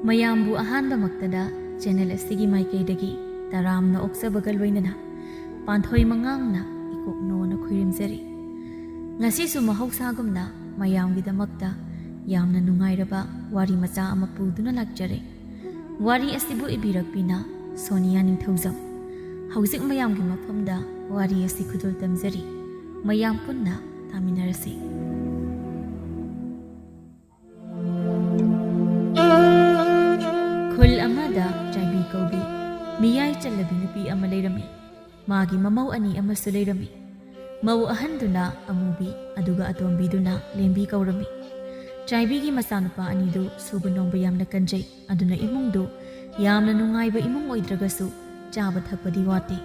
ꯃꯌꯥꯝꯕꯨ ꯑꯍꯥꯟꯕꯃꯛꯇꯗ ꯆꯦꯅꯦꯜ ꯑꯁꯤꯒꯤ ꯃꯥꯏꯀꯩꯗꯒꯤ ꯇꯔꯥꯝꯅ ꯑꯣꯛꯆꯕꯒ ꯂꯣꯏꯅꯅ ꯄꯥꯟꯊꯣꯏ ꯃꯉꯥꯡꯅ ꯏꯀꯣꯛꯅꯣꯅ ꯈꯨꯔꯨꯝꯖꯔꯤ꯫ ꯉꯁꯤꯁꯨ ꯃꯍꯧꯁꯥꯒꯨꯝꯅ ꯃꯌꯥꯝꯒꯤꯗꯃꯛꯇ ꯌꯥꯝꯅ ꯅꯨꯡꯉꯥꯏꯔꯕ ꯋꯥꯔꯤ ꯃꯆꯥ ꯑꯃ ꯄꯨꯗꯨꯅ ꯂꯥꯛꯆꯔꯦ꯫ ꯋꯥꯔꯤ ꯑꯁꯤꯕꯨ ꯏꯕꯤꯔꯛꯄꯤꯅ ꯁꯣꯅꯤꯌꯥ ꯅꯤꯡꯊꯧꯖꯝ꯫ ꯍꯧꯖꯤꯛ ꯃꯌꯥꯝꯒꯤ ꯃꯐꯝꯗ ꯋꯥꯔꯤ ꯑꯁꯤ ꯈꯨꯗꯣꯜ ꯇꯝꯖꯔꯤ꯫ ꯃꯌꯥꯝ ꯄꯨꯟꯅ ꯇꯥꯃꯤꯟꯅꯔꯁꯤ꯫ ꯈꯨꯜ ꯑꯃꯗ ꯆꯥꯏꯕꯤ ꯀꯧꯕꯤ ꯃꯤꯌꯥꯏ ꯆꯜꯂꯕꯤ ꯅꯨꯄꯤ ꯑꯃ ꯂꯩꯔꯝꯃꯤ꯫ ꯃꯥꯒꯤ ꯃꯃꯧ ꯑꯅꯤ ꯑꯃꯁꯨ ꯂꯩꯔꯝꯃꯤ꯫ ꯃꯧ ꯑꯍꯟꯗꯨꯅ ꯑꯃꯨꯕꯤ ꯑꯗꯨꯒ ꯑꯇꯣꯝꯕꯤꯗꯨꯅ ꯂꯦꯝꯕꯤ ꯀꯧꯔꯝꯃꯤ꯫ ꯆꯥꯏꯕꯤꯒꯤ ꯃꯆꯥꯅꯨꯄꯥ ꯑꯅꯤꯗꯨ ꯁꯨꯕ ꯅꯣꯝꯕ ꯌꯥꯝꯅ ꯀꯟꯖꯩ꯫ ꯑꯗꯨꯅ ꯏꯃꯨꯡꯗꯨ ꯌꯥꯝꯅ ꯅꯨꯡꯉꯥꯏꯕ ꯏꯃꯨꯡ ꯑꯣꯏꯗ꯭ꯔꯒꯁꯨ ꯆꯥꯕ ꯊꯛꯄꯗꯤ ꯋꯥꯠꯇꯦ꯫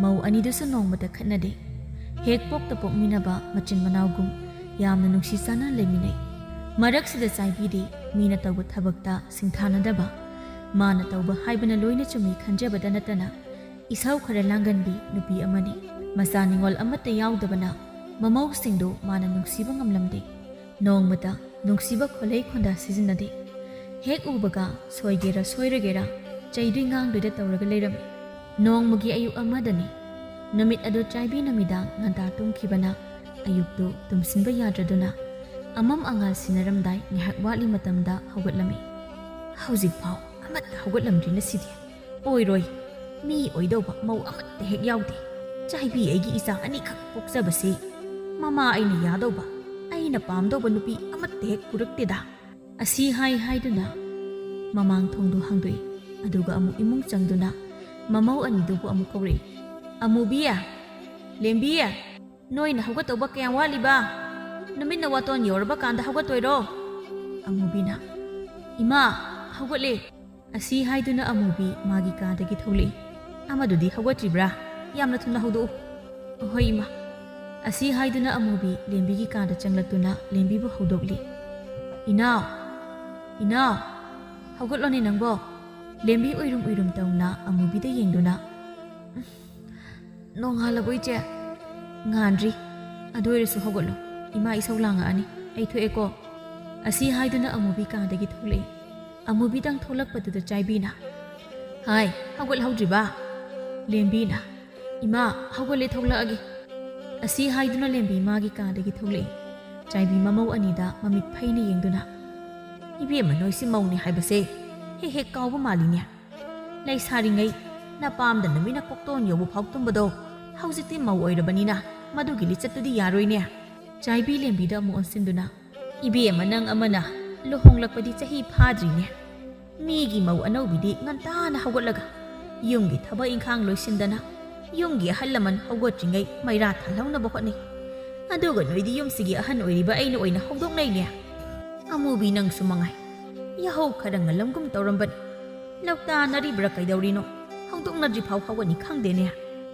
ꯃꯧ ꯑꯅꯤꯗꯨꯁꯨ ꯅꯣꯡꯃꯇ ꯈꯠꯅꯗꯦ꯫ ꯍꯦꯛ ꯄꯣꯛꯇ ꯄꯣꯛꯃꯤꯟꯅꯕ ꯃꯆꯤꯟ ꯃꯅꯥꯎꯒꯨꯝ ꯌꯥꯝꯅ ꯅꯨꯡꯁꯤ ꯆꯥꯟꯅꯅ ꯂꯩꯃꯤꯟꯅꯩ꯫ ꯃꯔꯛꯁꯤꯗ ꯆꯥꯏꯕꯤꯗꯤ ꯃꯤꯅ ꯇꯧꯕ ꯊꯕꯛꯇ ꯁꯤꯡꯊꯥꯅꯗꯕ, ꯃꯥꯅ ꯇꯧꯕ ꯍꯥꯏꯕꯅ ꯂꯣꯏꯅ ꯆꯨꯝꯃꯤ ꯈꯟꯖꯕꯗ ꯅꯠꯇꯅ ꯏꯁꯧ ꯈꯔ ꯂꯥꯡꯒꯟꯕꯤ ꯅꯨꯄꯤ ꯑꯃꯅꯤ꯫ ꯃꯆꯥ ꯅꯤꯡꯉꯣꯜ ꯑꯃꯠꯇ ꯌꯥꯎꯗꯕꯅ ꯃꯃꯧꯁꯤꯡꯗꯨ ꯃꯥꯅ ꯅꯨꯡꯁꯤꯕ ꯉꯝꯂꯝꯗꯦ꯫ ꯅꯣꯡꯃꯇ ꯅꯨꯡꯁꯤꯕ ꯈꯣꯜꯂꯩ ꯈꯣꯟꯗꯥ ꯁꯤꯖꯤꯟꯅꯗꯦ꯫ ꯍꯦꯛ ꯎꯕꯒ ꯁꯣꯏꯒꯦꯔꯥ ꯁꯣꯏꯔꯒꯦꯔꯥ ꯆꯩꯗꯣꯏ ꯉꯥꯡꯗꯣꯏꯗ ꯇꯧꯔꯒ ꯂꯩꯔꯝꯃꯤ꯫ ꯅꯣꯡꯃꯒꯤ ꯑꯌꯨꯛ ꯑꯃꯗꯅꯤ꯫ ꯅꯨꯃꯤꯠ ꯑꯗꯨ ꯆꯥꯏꯕꯤ ꯅꯨꯃꯤꯗꯥꯡ ꯉꯟꯇꯥ ꯇꯨꯝꯈꯤꯕꯅ ꯑꯌꯨꯛꯇꯨ ꯇꯨꯝꯁꯤꯟꯕ ꯌꯥꯗ꯭ꯔꯗꯨꯅ ꯑꯃꯝ ꯑꯉꯥꯜ ꯁꯤꯟꯅꯔꯝꯗꯥꯏ ꯉꯥꯏꯍꯥꯛ ꯋꯥꯠꯂꯤ ꯃꯇꯝꯗ ꯍꯧꯒꯠꯂꯝꯃꯤ꯫ ꯍꯧꯖꯤꯛꯐꯥꯎ ꯑꯃꯠꯇ ꯍꯧꯒꯠꯂꯝꯗ꯭ꯔꯤꯅ ꯁꯤꯗꯤ ꯑꯣꯏꯔꯣꯏ, ꯃꯤ ꯑꯣꯏꯗꯧꯕ ꯃꯧ ꯑꯃꯠꯇ ꯍꯦꯛ ꯌꯥꯎꯗꯦ꯫ ꯆꯥꯏꯕꯤ ꯑꯩꯒꯤ ꯏꯆꯥ ꯑꯅꯤꯈꯛ ꯄꯣꯛꯆꯕꯁꯤ ꯃꯃꯥ ꯑꯩꯅ ꯌꯥꯗꯧꯕ, ꯑꯩꯅ ꯄꯥꯝꯗꯧꯕ ꯅꯨꯄꯤ ꯑꯃꯠꯇ ꯍꯦꯛ ꯄꯨꯔꯛꯇꯦꯗ꯫ ꯑꯁꯤ ꯍꯥꯏꯗꯨꯅ ꯃꯃꯥꯡ ꯊꯣꯡꯗꯨ ꯍꯥꯡꯗꯣꯛꯏ꯫ ꯑꯗꯨꯒ ꯑꯃꯨꯛ ꯏꯃꯨꯡ ꯆꯪꯗꯨꯅ ꯃꯃꯧ ꯑꯅꯤꯗꯨꯕꯨ ꯑꯃꯨꯛ ꯀꯧꯔꯛꯏ꯫ ꯑꯃꯨꯕꯤ, ꯂꯦꯝꯕꯤ, ꯅꯣꯏꯅ ꯍꯧꯒꯠꯇꯧꯕ ꯀꯌꯥꯝ ꯋꯥꯠꯂꯤꯕ? ꯅꯨꯃꯤꯠꯅ ꯋꯥꯇꯣꯟ ꯌꯧꯔꯕ ꯀꯥꯟꯗ ꯍꯧꯒꯠꯇꯣꯏꯔꯣ? ꯑꯃꯨꯕꯤꯅ ꯏꯃꯥ ꯍꯧꯒꯠꯂꯦ꯫ ꯑꯁꯤ ꯍꯥꯏꯗꯨꯅ ꯑꯃꯨꯕꯤ ꯃꯥꯒꯤ ꯀꯥꯗꯒꯤ ꯊꯣꯛꯂꯛꯏ꯫ ꯑꯃꯗꯨꯗꯤ ꯍꯧꯒꯠꯇ꯭ꯔꯤꯕ꯭ꯔꯥ? ꯌꯥꯝꯅ ꯊꯨꯅ ꯍꯧꯗꯣꯛꯎ꯫ ꯑꯍꯣꯏ ꯏꯃꯥ꯫ ꯑꯁꯤ ꯍꯥꯏꯗꯨꯅ ꯑꯃꯨꯕꯤ ꯂꯦꯝꯕꯤꯒꯤ ꯀꯥꯗ ꯆꯪꯂꯛꯇꯨꯅ ꯂꯦꯝꯕꯤꯕꯨ ꯍꯧꯗꯣꯛꯂꯤ꯫ ꯏꯅꯥꯎ, ꯏꯅꯥꯎ, ꯍꯧꯒꯠꯂꯣꯅꯦ ꯅꯪꯕꯣ꯫ ꯂꯦꯝꯕꯤ ꯎꯏꯔꯨꯝ ꯎꯏꯔꯨꯝ ꯇꯧꯅ ꯑꯃꯨꯕꯤꯗ ꯌꯦꯡꯗꯨꯅ ꯅꯣꯡꯉꯥꯜꯂꯕꯣ ꯏꯆꯦ? ꯉꯥꯟꯗ꯭ꯔꯤ꯫ ꯑꯗꯨ ꯑꯣꯏꯔꯁꯨ ꯍꯧꯒꯠꯂꯣ, ꯏꯃꯥ ꯏꯁꯧ ꯂꯥꯡꯉꯛꯑꯅꯤ, ꯑꯩ ꯊꯣꯛꯑꯦꯀꯣ꯫ ꯑꯁꯤ ꯍꯥꯏꯗꯨꯅ ꯑꯃꯨꯕꯤ ꯀꯥꯗꯒꯤ ꯊꯣꯛꯂꯛꯏ꯫ ꯑꯃꯨꯕꯤꯗꯪ ꯊꯣꯛꯂꯛꯄꯗꯨꯗ ꯆꯥꯏꯕꯤꯅ ꯍꯥꯏ, ꯍꯧꯒꯠꯍꯧꯗ꯭ꯔꯤꯕ? ꯂꯦꯝꯕꯤꯅ ꯏꯃꯥ ꯍꯧꯒꯠꯂꯦ, ꯊꯣꯛꯂꯛꯑꯒꯦ꯫ ꯑꯁꯤ ꯍꯥꯏꯗꯨꯅ ꯂꯦꯝꯕꯤ ꯃꯥꯒꯤ ꯀꯥꯗꯒꯤ ꯊꯣꯛꯂꯛꯏ꯫ ꯆꯥꯏꯕꯤ ꯃꯃꯧ ꯑꯅꯤꯗ ꯃꯃꯤꯠ ꯐꯩꯅ ꯌꯦꯡꯗꯨꯅ ꯏꯕꯦꯝꯃ ꯅꯣꯏꯁꯤ ꯃꯧꯅꯤ ꯍꯥꯏꯕꯁꯦ ꯍꯦꯛ ꯍꯦꯛ ꯀꯥꯎꯕ ꯃꯥꯜꯂꯤꯅꯦ꯫ ꯂꯩꯁꯥꯔꯤꯉꯩ ꯅꯄꯥꯝꯗꯅ ꯅꯨꯃꯤꯠꯅ ꯀꯣꯛꯇꯣꯟ ꯌꯧꯕ ꯐꯥꯎ ꯇꯨꯝꯕꯗꯣ ꯍꯧꯖꯤꯛꯇꯤ ꯃꯧ ꯑꯣꯏꯔꯕꯅꯤꯅ ꯃꯗꯨꯒꯤ ꯂꯤꯆꯠꯇꯨꯗꯤ ꯌꯥꯔꯣꯏꯅꯦ꯫ ꯆꯥꯏꯕꯤ ꯂꯦꯝꯕꯤꯗ ꯑꯃꯨꯛ ꯑꯣꯟꯁꯤꯟꯗꯨꯅ ꯏꯕꯦꯝꯃ ꯅꯪ ꯑꯃꯅ ꯂꯨꯍꯣꯡꯂꯛꯄꯗꯤ ꯆꯍꯤ ꯐꯥꯗ꯭ꯔꯤꯅꯦ꯫ ꯃꯤꯒꯤ ꯃꯧ ꯑꯅꯧꯕꯤꯗꯤ ꯉꯟꯇꯥꯅ ꯍꯧꯒꯠꯂꯒ ꯌꯨꯝꯒꯤ ꯊꯕꯛ ꯏꯪꯈꯥꯡ ꯂꯣꯏꯁꯤꯟꯗꯅ ꯌꯨꯝꯒꯤ ꯑꯍꯜ ꯂꯃꯟ ꯍꯧꯒꯠꯇ꯭ꯔꯤꯉꯩ ꯃꯩꯔꯥ ꯊꯥꯜꯍꯧꯅꯕ ꯍꯣꯠꯅꯩ꯫ ꯑꯗꯨꯒ ꯅꯣꯏꯗꯤ ꯌꯨꯝꯁꯤꯒꯤ ꯑꯍꯟ ꯑꯣꯏꯔꯤꯕ ꯑꯩꯅ ꯑꯣꯏꯅ ꯍꯧꯗꯣꯛꯅꯩꯅꯦ꯫ ꯑꯃꯨꯕꯤ ꯅꯪꯁꯨ ꯃꯉꯥꯏ, ꯌꯥꯍꯧ ꯈꯔ ꯉꯜꯂꯝꯒꯨꯝ ꯇꯧꯔꯝꯕꯅꯤ꯫ ꯂꯧꯇꯥꯅꯔꯤꯕ꯭ꯔꯥ ꯀꯩꯗꯧꯔꯤꯅꯣ? ꯍꯧꯗꯣꯛꯅꯗ꯭ꯔꯤ ꯐꯥꯎ ꯍꯧꯒꯠꯅꯤ ꯈꯪꯗꯦꯅꯦ꯫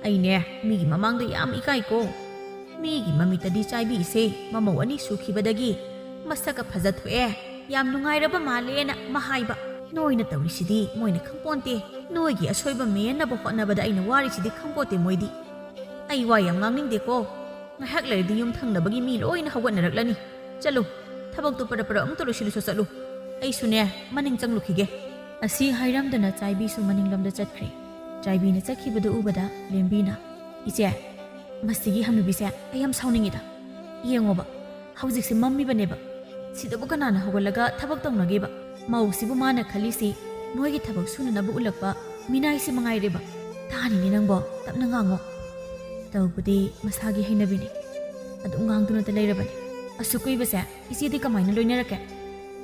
ꯑꯩꯅꯦ ꯃꯤꯒꯤ ꯃꯃꯥꯡꯗ ꯌꯥꯝ ꯏꯀꯥꯏꯀꯣ꯫ ꯃꯤꯒꯤ ꯃꯃꯤꯠꯇꯗꯤ ꯆꯥꯏꯕꯤꯁꯦ ꯃꯃꯧ ꯑꯅꯤ ꯁꯨꯈꯤꯕꯗꯒꯤ ꯃꯁꯛꯀ ꯐꯖꯊꯣꯛꯑꯦ, ꯌꯥꯝ ꯅꯨꯡꯉꯥꯏꯔꯕ ꯃꯥꯜꯂꯦꯅ ꯃꯍꯥꯏꯕ꯫ ꯅꯣꯏꯅ ꯇꯧꯔꯤꯁꯤꯗꯤ ꯃꯣꯏꯅ ꯈꯪꯄꯣꯟꯇꯦ꯫ ꯅꯣꯏꯒꯤ ꯑꯁꯣꯏꯕ ꯃꯦꯟꯅꯕ ꯍꯣꯠꯅꯕꯗ ꯑꯩꯅ ꯋꯥꯔꯤꯁꯤꯗꯤ ꯈꯪꯄꯣꯟꯇꯦ ꯃꯣꯏꯗꯤ꯫ ꯑꯩ ꯋꯥ ꯌꯥꯝ ꯉꯥꯡꯅꯤꯡꯗꯦꯀꯣ꯫ ꯉꯥꯏꯍꯥꯛ ꯂꯩꯔꯗꯤ ꯌꯨꯝ ꯊꯪꯅꯕꯒꯤ ꯃꯤ ꯂꯣꯏꯅ ꯍꯧꯒꯠꯅꯔꯛꯂꯅꯤ꯫ ꯆꯠꯂꯨ, ꯊꯕꯛꯇꯨ ꯄꯔ ꯄꯔ ꯑꯃꯨꯛꯇ ꯂꯣꯏꯁꯤꯜꯂꯨꯁꯨ ꯆꯠꯂꯨ꯫ ꯑꯩꯁꯨꯅꯦ ꯃꯅꯤꯡ ꯆꯪꯂꯨꯈꯤꯒꯦ꯫ ꯑꯁꯤ ꯍꯥꯏꯔꯝꯗꯅ ꯆꯥꯏꯕꯤꯁꯨ ꯃꯅꯤꯡꯂꯣꯝꯗ ꯆꯠꯈ꯭ꯔꯦ꯫ ꯆꯥꯏꯕꯤꯅ ꯆꯠꯈꯤꯕꯗꯨ ꯎꯕꯗ ꯂꯦꯝꯕꯤꯅ ꯏꯆꯦ, ꯃꯁꯤꯒꯤ ꯍꯅꯨꯕꯤꯁꯦ ꯑꯩ ꯌꯥꯝ ꯁꯥꯎꯅꯤꯡꯉꯤꯗ꯫ ꯌꯦꯡꯉꯣꯕ, ꯍꯧꯖꯤꯛꯁꯦ ꯃꯝꯃꯤꯕꯅꯦꯕ, ꯁꯤꯗꯕꯨ ꯀꯅꯥꯅ ꯍꯧꯒꯠꯂꯒ ꯊꯕꯛ ꯇꯧꯅꯒꯦꯕ? ꯃꯧꯁꯤꯕꯨ ꯃꯥꯅ ꯈꯜꯂꯤꯁꯤ ꯃꯣꯏꯒꯤ ꯊꯕꯛ ꯁꯨꯅꯅꯕ ꯎꯠꯂꯛꯄ ꯃꯤꯅꯥꯏꯁꯤ ꯃꯉꯥꯏꯔꯦꯕ꯫ ꯇꯥꯔꯤꯅꯦ ꯅꯪꯕꯣ, ꯇꯞꯅ ꯉꯥꯡꯉꯣ꯫ ꯇꯧꯕꯗꯤ ꯃꯁꯥꯒꯤ ꯍꯩꯅꯕꯤꯅꯤ, ꯑꯗꯨꯝ ꯉꯥꯡꯗꯨꯅꯇ ꯂꯩꯔꯕꯅꯤ꯫ ꯑꯁꯨꯛ ꯀꯨꯏꯕꯁꯦ ꯏꯆꯦꯗꯤ ꯀꯃꯥꯏꯅ ꯂꯣꯏꯅꯔꯛꯀꯦ?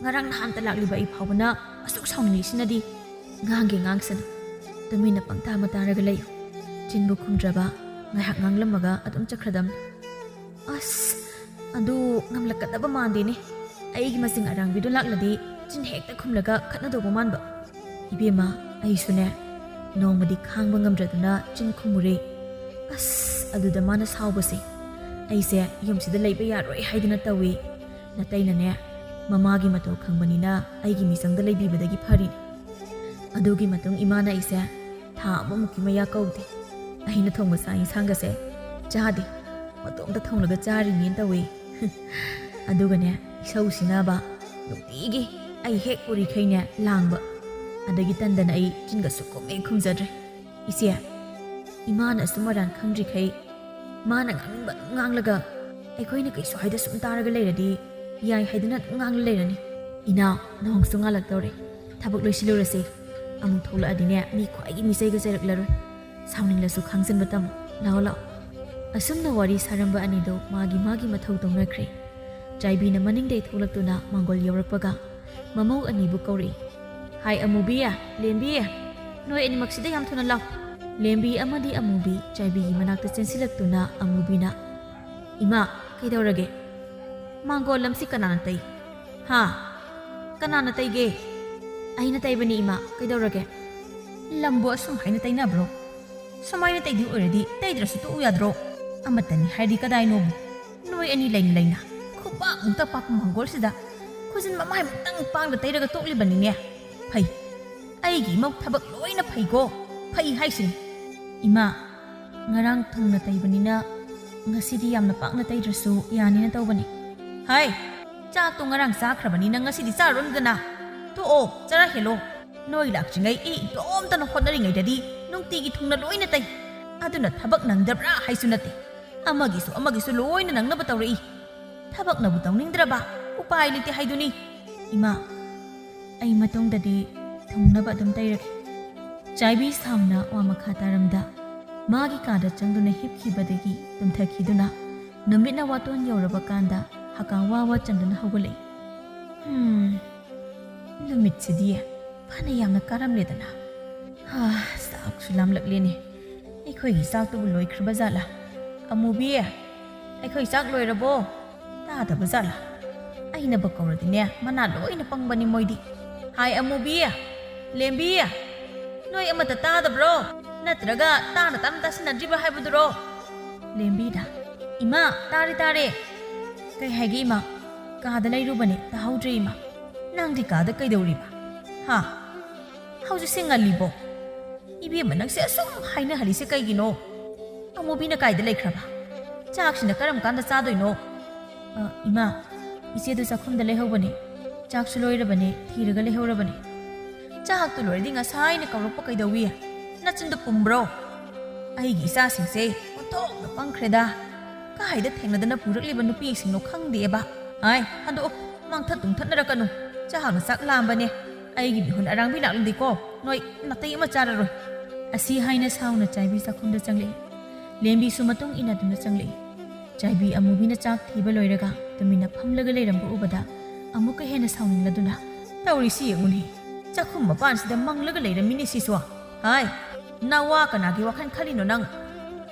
ꯉꯔꯥꯡ ꯅꯍꯥꯟꯇ ꯂꯥꯛꯂꯤꯕ ꯑꯩ ꯐꯥꯎꯕꯅ ꯑꯁꯨꯛ ꯁꯥꯎꯅꯤꯡꯂꯤꯁꯤꯅꯗꯤ꯫ ꯉꯥꯡꯒꯦ ꯉꯥꯡꯁꯅꯨ, ꯇꯨꯃꯤꯟꯅ ꯄꯪꯇꯥ ꯇꯥꯔꯒ ꯂꯩꯌꯨ꯫ ꯆꯤꯟꯕꯨ ꯈꯨꯝꯗ꯭ꯔꯕ ꯉꯥꯏꯍꯥꯛ ꯉꯥꯡꯂꯝꯃꯒ ꯑꯗꯨꯝ ꯆꯠꯈ꯭ꯔꯗꯝꯅꯤ꯫ ꯑꯁ, ꯑꯗꯨ ꯉꯝꯂꯛꯀꯗꯕ ꯃꯥꯟꯗꯦꯅꯦ꯫ ꯑꯩꯒꯤ ꯃꯆꯤꯡ ꯑꯔꯥꯡꯕꯤꯗꯨ ꯂꯥꯛꯂꯗꯤ ꯆꯤꯟ ꯍꯦꯛꯇ ꯈꯨꯝꯂꯒ ꯈꯠꯅꯗꯧꯕ ꯃꯥꯟꯕ꯫ ꯏꯕꯦꯝꯃ ꯑꯩꯁꯨꯅꯦ ꯅꯣꯡꯃꯗꯤ ꯈꯥꯡꯕ ꯉꯝꯗ꯭ꯔꯗꯨꯅ ꯆꯤꯟ ꯈꯨꯝꯃꯨꯔꯦ꯫ ꯑꯁ, ꯑꯗꯨꯗ ꯃꯥꯅ ꯁꯥꯎꯕꯁꯦ ꯑꯩꯁꯦ ꯌꯨꯝꯁꯤꯗ ꯂꯩꯕ ꯌꯥꯔꯣꯏ ꯍꯥꯏꯗꯨꯅ ꯇꯧꯏ꯫ ꯅꯇꯩꯅꯅꯦ ꯃꯃꯥꯒꯤ ꯃꯇꯧ ꯈꯪꯕꯅꯤꯅ ꯑꯩꯒꯤ ꯃꯤꯆꯪꯗ ꯂꯩꯕꯤꯕꯗꯒꯤ ꯐꯔꯤꯅꯤ꯫ ꯑꯗꯨꯒꯤ ꯃꯇꯨꯡ ꯏꯃꯥꯅ ꯑꯩꯁꯦ ꯊꯥ ꯑꯃꯃꯨꯛꯀꯤ ꯃꯌꯥ ꯀꯧꯗꯦ꯫ ꯑꯩꯅ ꯊꯣꯡꯕ ꯆꯥꯛ ꯏꯟꯁꯥꯡꯒꯁꯦ ꯆꯥꯗꯦ, ꯃꯇꯣꯝꯇ ꯊꯣꯡꯂꯒ ꯆꯥꯔꯤꯅꯦꯅ ꯇꯧꯏ꯫ ꯑꯗꯨꯒꯅꯦ ꯏꯁꯧ ꯁꯤꯅꯕ ꯅꯨꯡꯇꯤꯒꯤ ꯑꯩ ꯍꯦꯛ ꯎꯔꯤꯈꯩꯅꯦ ꯂꯥꯡꯕ ꯑꯗꯒꯤ ꯇꯟꯗꯅ ꯑꯩ ꯆꯤꯟꯒ ꯁꯨꯛꯈꯨꯝꯍꯦꯛ ꯈꯨꯝꯖꯗ꯭ꯔꯦ ꯏꯆꯦ ꯏꯃꯥꯅ ꯑꯁꯨꯝ ꯑꯔꯥꯟ ꯈꯪꯗ꯭ꯔꯤꯈꯩ ꯃꯥꯅ ꯉꯥꯡꯅꯤꯡꯕ ꯉꯥꯡꯂꯒ ꯑꯩꯈꯣꯏꯅ ꯀꯩꯁꯨ ꯍꯥꯏꯗ ꯁꯨꯝ ꯇꯥꯔꯒ ꯂꯩꯔꯗꯤ ꯌꯥꯏ ꯍꯥꯏꯗꯅ ꯑꯗꯨꯝ ꯉꯥꯡꯂ ꯂꯩꯔꯅꯤ ꯏꯅꯥꯎ ꯅꯣꯡꯁꯨ ꯉꯥꯜꯂꯛꯇꯧꯔꯦ ꯊꯕꯛ ꯂꯣꯏꯁꯤꯜꯂꯨꯔꯁꯦ ꯑꯃꯨꯛ ꯊꯣꯛꯂꯛꯑꯗꯤꯅꯦ ꯃꯤ ꯈ꯭ꯋꯥꯏꯒꯤ ꯃꯤꯆꯩꯒ ꯆꯩꯔꯛꯂꯔꯣꯏ ꯁꯥꯎꯅꯤꯡꯂꯁꯨ ꯈꯥꯡꯖꯟꯕ ꯇꯝꯃꯨ ꯂꯥꯛꯑꯣ ꯂꯥꯛꯑꯣ ꯑꯁꯨꯝꯅ ꯋꯥꯔꯤ ꯁꯥꯔꯝꯕ ꯑꯅꯤꯗꯣ ꯃꯥꯒꯤ ꯃꯊꯧ ꯇꯧꯅꯈ꯭ꯔꯦ ꯆꯥꯏꯕꯤꯅ ꯃꯅꯤꯡꯗꯩ ꯊꯣꯛꯂꯛꯇꯨꯅ ꯃꯥꯡꯒꯣꯜ ꯌꯧꯔꯛꯄꯒ ꯃꯃꯧ ꯑꯅꯤꯕꯨ ꯀꯧꯔꯛꯏ ꯍꯥꯏ ꯑꯃꯨꯕꯤ ꯂꯦꯝꯕꯤ ꯅꯣꯏ ꯑꯅꯤꯃꯛꯁꯤꯗ ꯌꯥꯝ ꯊꯨꯅ ꯂꯥꯎ ꯂꯦꯝꯕꯤ ꯑꯃꯗꯤ ꯑꯃꯨꯕꯤ ꯆꯥꯏꯕꯤꯒꯤ ꯃꯅꯥꯛꯇ ꯆꯦꯟꯁꯤꯜꯂꯛꯇꯨꯅ ꯑꯃꯨꯕꯤꯅ ꯏꯃꯥ ꯀꯩꯗꯧꯔꯒꯦ ꯃꯥꯡꯒꯣꯜ ꯂꯝꯁꯤ ꯀꯅꯥꯅ ꯇꯩ ꯍꯥ ꯀꯅꯥꯅ ꯇꯩꯒꯦ ꯑꯩꯅ ꯇꯩꯕꯅꯤ ꯏꯃꯥ ꯀꯩꯗꯧꯔꯒꯦ ꯂꯝꯕꯨ ꯑꯁꯨꯝ ꯍꯥꯏꯅ ꯇꯩꯅꯕ꯭ꯔꯣ ꯁꯨꯃꯥꯏꯅ ꯇꯩꯗꯤ ꯑꯣꯏꯔꯗꯤ ꯇꯩꯗ꯭ꯔꯁꯨ ꯇꯣꯛꯎ ꯌꯥꯗ꯭ꯔꯣ ꯑꯃꯠꯇꯅꯤ ꯍꯥꯏꯗꯤ ꯀꯗꯥꯏꯅꯣꯕꯨ ꯅꯣꯏ ꯑꯅꯤ ꯂꯩꯅ ꯈꯨꯄꯥꯛꯃꯨꯛꯇ ꯄꯥꯛꯄ ꯃꯥꯡꯒꯣꯜꯁꯤꯗ ꯈꯨꯖꯤꯟ ꯃꯃꯥꯏꯃꯨꯛꯇꯪ ꯄꯥꯡꯗ ꯇꯩꯔꯒ ꯇꯣꯛꯂꯤꯕꯅꯤꯅꯦ ꯐꯩ ꯑꯩꯒꯤ ꯏꯃꯧ ꯊꯕꯛ ꯂꯣꯏꯅ ꯐꯩꯀꯣ ꯐꯩ ꯍꯥꯏꯁꯤꯅꯤ ꯏꯃꯥ ꯉꯔꯥꯡ ꯊꯨꯡꯅ ꯇꯩꯕꯅꯤꯅ ꯉꯁꯤꯗꯤ ꯌꯥꯝꯅ ꯄꯥꯛꯅ ꯇꯩꯗ꯭ꯔꯁꯨ ꯌꯥꯅꯤꯅ ꯇꯧꯕꯅꯤ ꯍꯥꯏ ꯆꯥꯛꯇꯣ ꯉꯔꯥꯡ ꯆꯥꯈ꯭ꯔꯕꯅꯤꯅ ꯉꯁꯤꯗꯤ ꯆꯥꯔꯨꯔꯅꯨꯗꯅ ꯇꯣꯛꯑꯣ ꯆꯔꯥ ꯍꯦꯜꯂꯣ ꯅꯣꯏ ꯂꯥꯛꯇ꯭ꯔꯤꯉꯩ ꯑꯩ ꯏꯇꯣꯝꯇꯅ ꯍꯣꯠꯅꯔꯤꯉꯩꯗꯗꯤ ꯅꯨꯡꯇꯤꯒꯤ ꯊꯨꯡꯅ ꯂꯣꯏꯅ ꯇꯩ ꯑꯗꯨꯅ ꯊꯕꯛ ꯅꯪꯗꯕ꯭ꯔꯥ ꯍꯥꯏꯁꯨ ꯅꯠꯇꯦ ꯑꯃꯒꯤꯁꯨ ꯂꯣꯏꯅ ꯅꯪꯅꯕ ꯇꯧꯔꯛꯏ ꯊꯕꯛꯅꯕꯨ ꯇꯧꯅꯤꯡꯗ꯭ꯔꯕ ꯎꯄꯥꯏ ꯂꯩꯇꯦ ꯍꯥꯏꯗꯨꯅꯤ ꯏꯃꯥ ꯑꯩ ꯃꯇꯨꯡꯗꯗꯤ ꯊꯨꯡꯅꯕ ꯑꯗꯨꯝ ꯇꯩꯔꯒꯦ ꯆꯥꯏꯕꯤ ꯁꯥꯎꯅ ꯋꯥ ꯃꯈꯥ ꯇꯥꯔꯝꯗ ꯃꯥꯒꯤ ꯀꯥꯗ ꯆꯪꯗꯨꯅ ꯍꯤꯞꯈꯤꯕꯗꯒꯤ ꯇꯨꯝꯊꯈꯤꯗꯨꯅ ꯅꯨꯃꯤꯠꯅ ꯋꯥꯇꯣꯟ ꯌꯧꯔꯕ ꯀꯥꯟꯗ ꯍꯀꯥ ꯋꯥ ꯆꯟꯗꯨꯅ ꯍꯧꯒꯠꯂꯛꯏ ꯅꯨꯃꯤꯠꯁꯤꯗꯤ ꯐꯅ ꯌꯥꯝꯅ ꯀꯥꯔꯝꯂꯦꯗꯅ ꯆꯥꯛꯁꯨ ꯂꯥꯝꯂꯛꯂꯦꯅꯦ ꯑꯩꯈꯣꯏꯒꯤ ꯆꯥꯛꯇꯨꯕꯨ ꯂꯣꯏꯈ꯭ꯔꯕ ꯖꯥꯠꯂꯥ ꯑꯃꯨꯕꯤ ꯑꯩꯈꯣꯏ ꯆꯥꯛ ꯂꯣꯏꯔꯕꯣ ꯇꯥꯗꯕ ꯖꯥꯠꯂꯥ ꯑꯩꯅꯕꯨ ꯀꯧꯔꯗꯤꯅꯦ ꯃꯅꯥ ꯂꯣꯏꯅ ꯄꯪꯕꯅꯤ ꯃꯣꯏꯗꯤ ꯍꯥꯏ ꯑꯃꯨꯕꯤ ꯂꯦꯝꯕꯤ ꯅꯣꯏ ꯑꯃꯠꯇ ꯇꯥꯗꯕ꯭ꯔꯣ ꯅꯠꯇ꯭ꯔꯒ ꯇꯥꯅ ꯇꯥꯁꯤꯟꯅꯗ꯭ꯔꯤꯕ ꯍꯥꯏꯕꯗꯨꯔꯣ ꯂꯦꯝꯕꯤꯗ ꯏꯃꯥ ꯇꯥꯔꯦ ꯀꯩ ꯍꯥꯏꯒꯦ ꯏꯃꯥ ꯀꯥꯗ ꯂꯩꯔꯨꯕꯅꯦ ꯇꯥꯍꯧꯗ꯭ꯔꯦ ꯏꯃꯥ ꯅꯪꯗꯤ ꯀꯥꯗ ꯀꯩꯗꯧꯔꯤꯕ ꯍꯥ ꯍꯧꯖꯤꯛꯁꯦ ꯉꯜꯂꯤꯕꯣ 이비에 ꯅꯪꯁꯦ ꯑꯁꯨꯝ ꯍꯥꯏꯅꯍꯜꯂꯤꯁꯦ ꯀꯩꯒꯤꯅꯣ ꯑꯃꯨꯕꯤꯅ ꯀꯥꯏꯗ ꯂꯩꯈ꯭ꯔꯕ ꯆꯥꯛꯁꯤꯅ ꯀꯔꯝ ꯀꯥꯟꯗ ꯆꯥꯗꯣꯏꯅꯣ 이마 이제도 ꯆꯥꯛꯈꯨꯝꯗ ꯂꯩꯍꯧꯕꯅꯦ ꯆꯥꯛꯁꯨ ꯂꯣꯏꯔꯕꯅꯦ ꯊꯤꯔꯒ ꯂꯩꯍꯧꯔꯕꯅꯦ ꯆꯥꯛꯇꯨ ꯂꯣꯏꯔꯗꯤ ꯉꯁꯥꯏꯅ ꯀꯧꯔꯛꯄ ꯀꯩꯗꯧꯋꯤ ꯅꯆꯤꯟꯗꯨ ꯄꯨꯝꯕ꯭ꯔꯣ ꯑꯩꯒꯤ ꯏꯆꯥꯁꯤꯡꯁꯦ ꯑꯣꯟꯊꯣꯛꯅ ꯄꯪꯈ꯭ꯔꯦꯗ ꯀꯥꯏꯗ ꯊꯦꯡꯅꯗꯅ ꯄꯨꯔꯛꯂꯤꯕ ꯅꯨꯄꯤꯁꯤꯡꯅꯣ ꯈꯪꯗꯦꯕ ꯍꯥꯏ ꯍꯟꯗꯣꯛꯑꯣ ꯃꯥꯡꯊꯠ ꯇꯨꯡꯊꯠꯅꯔꯛꯀꯅꯨ ꯆꯥꯛꯅ ꯆꯥꯛ ꯂꯥꯝꯕꯅꯦ ꯑꯩꯒꯤ ꯃꯤꯍꯨꯟ ꯑꯔꯥꯡꯕꯤ ꯂꯥꯛꯂꯗꯤꯀꯣ ꯅꯣꯏ ꯅꯥꯇꯩ ꯑꯃ ꯆꯥꯔꯔꯣꯏ ꯑꯁꯤ ꯍꯥꯏꯅ ꯁꯥꯎꯅ ꯆꯥꯏꯕꯤ ꯆꯥꯛꯈꯨꯝꯗ ꯆꯪꯂꯛꯏ ꯂꯦꯝꯕꯤꯁꯨ ꯃꯇꯨꯡ ꯏꯟꯅꯗꯨꯅ ꯆꯪꯂꯛꯏ ꯆꯥꯏꯕꯤ ꯑꯃꯨꯕꯤꯅ ꯆꯥꯛ ꯊꯤꯕ ꯂꯣꯏꯔꯒ ꯇꯨꯃꯤꯟꯅ ꯐꯝꯂꯒ ꯂꯩꯔꯝꯕ ꯎꯕꯗ ꯑꯃꯨꯛꯀ ꯍꯦꯟꯅ ꯁꯥꯎꯅꯤꯡꯂꯗꯨꯅ ꯇꯧꯔꯤꯁꯤ ꯌꯦꯡꯉꯨꯅꯦ ꯆꯥꯛꯈꯨꯝ ꯃꯄꯥꯟꯁꯤꯗ ꯃꯪꯂꯒ ꯂꯩꯔꯝꯃꯤꯅꯦ ꯁꯤꯁꯨ ꯍꯥꯏ ꯅꯋꯥ ꯀꯅꯥꯒꯤ ꯋꯥꯈꯜ ꯈꯜꯂꯤꯅꯣ ꯅꯪ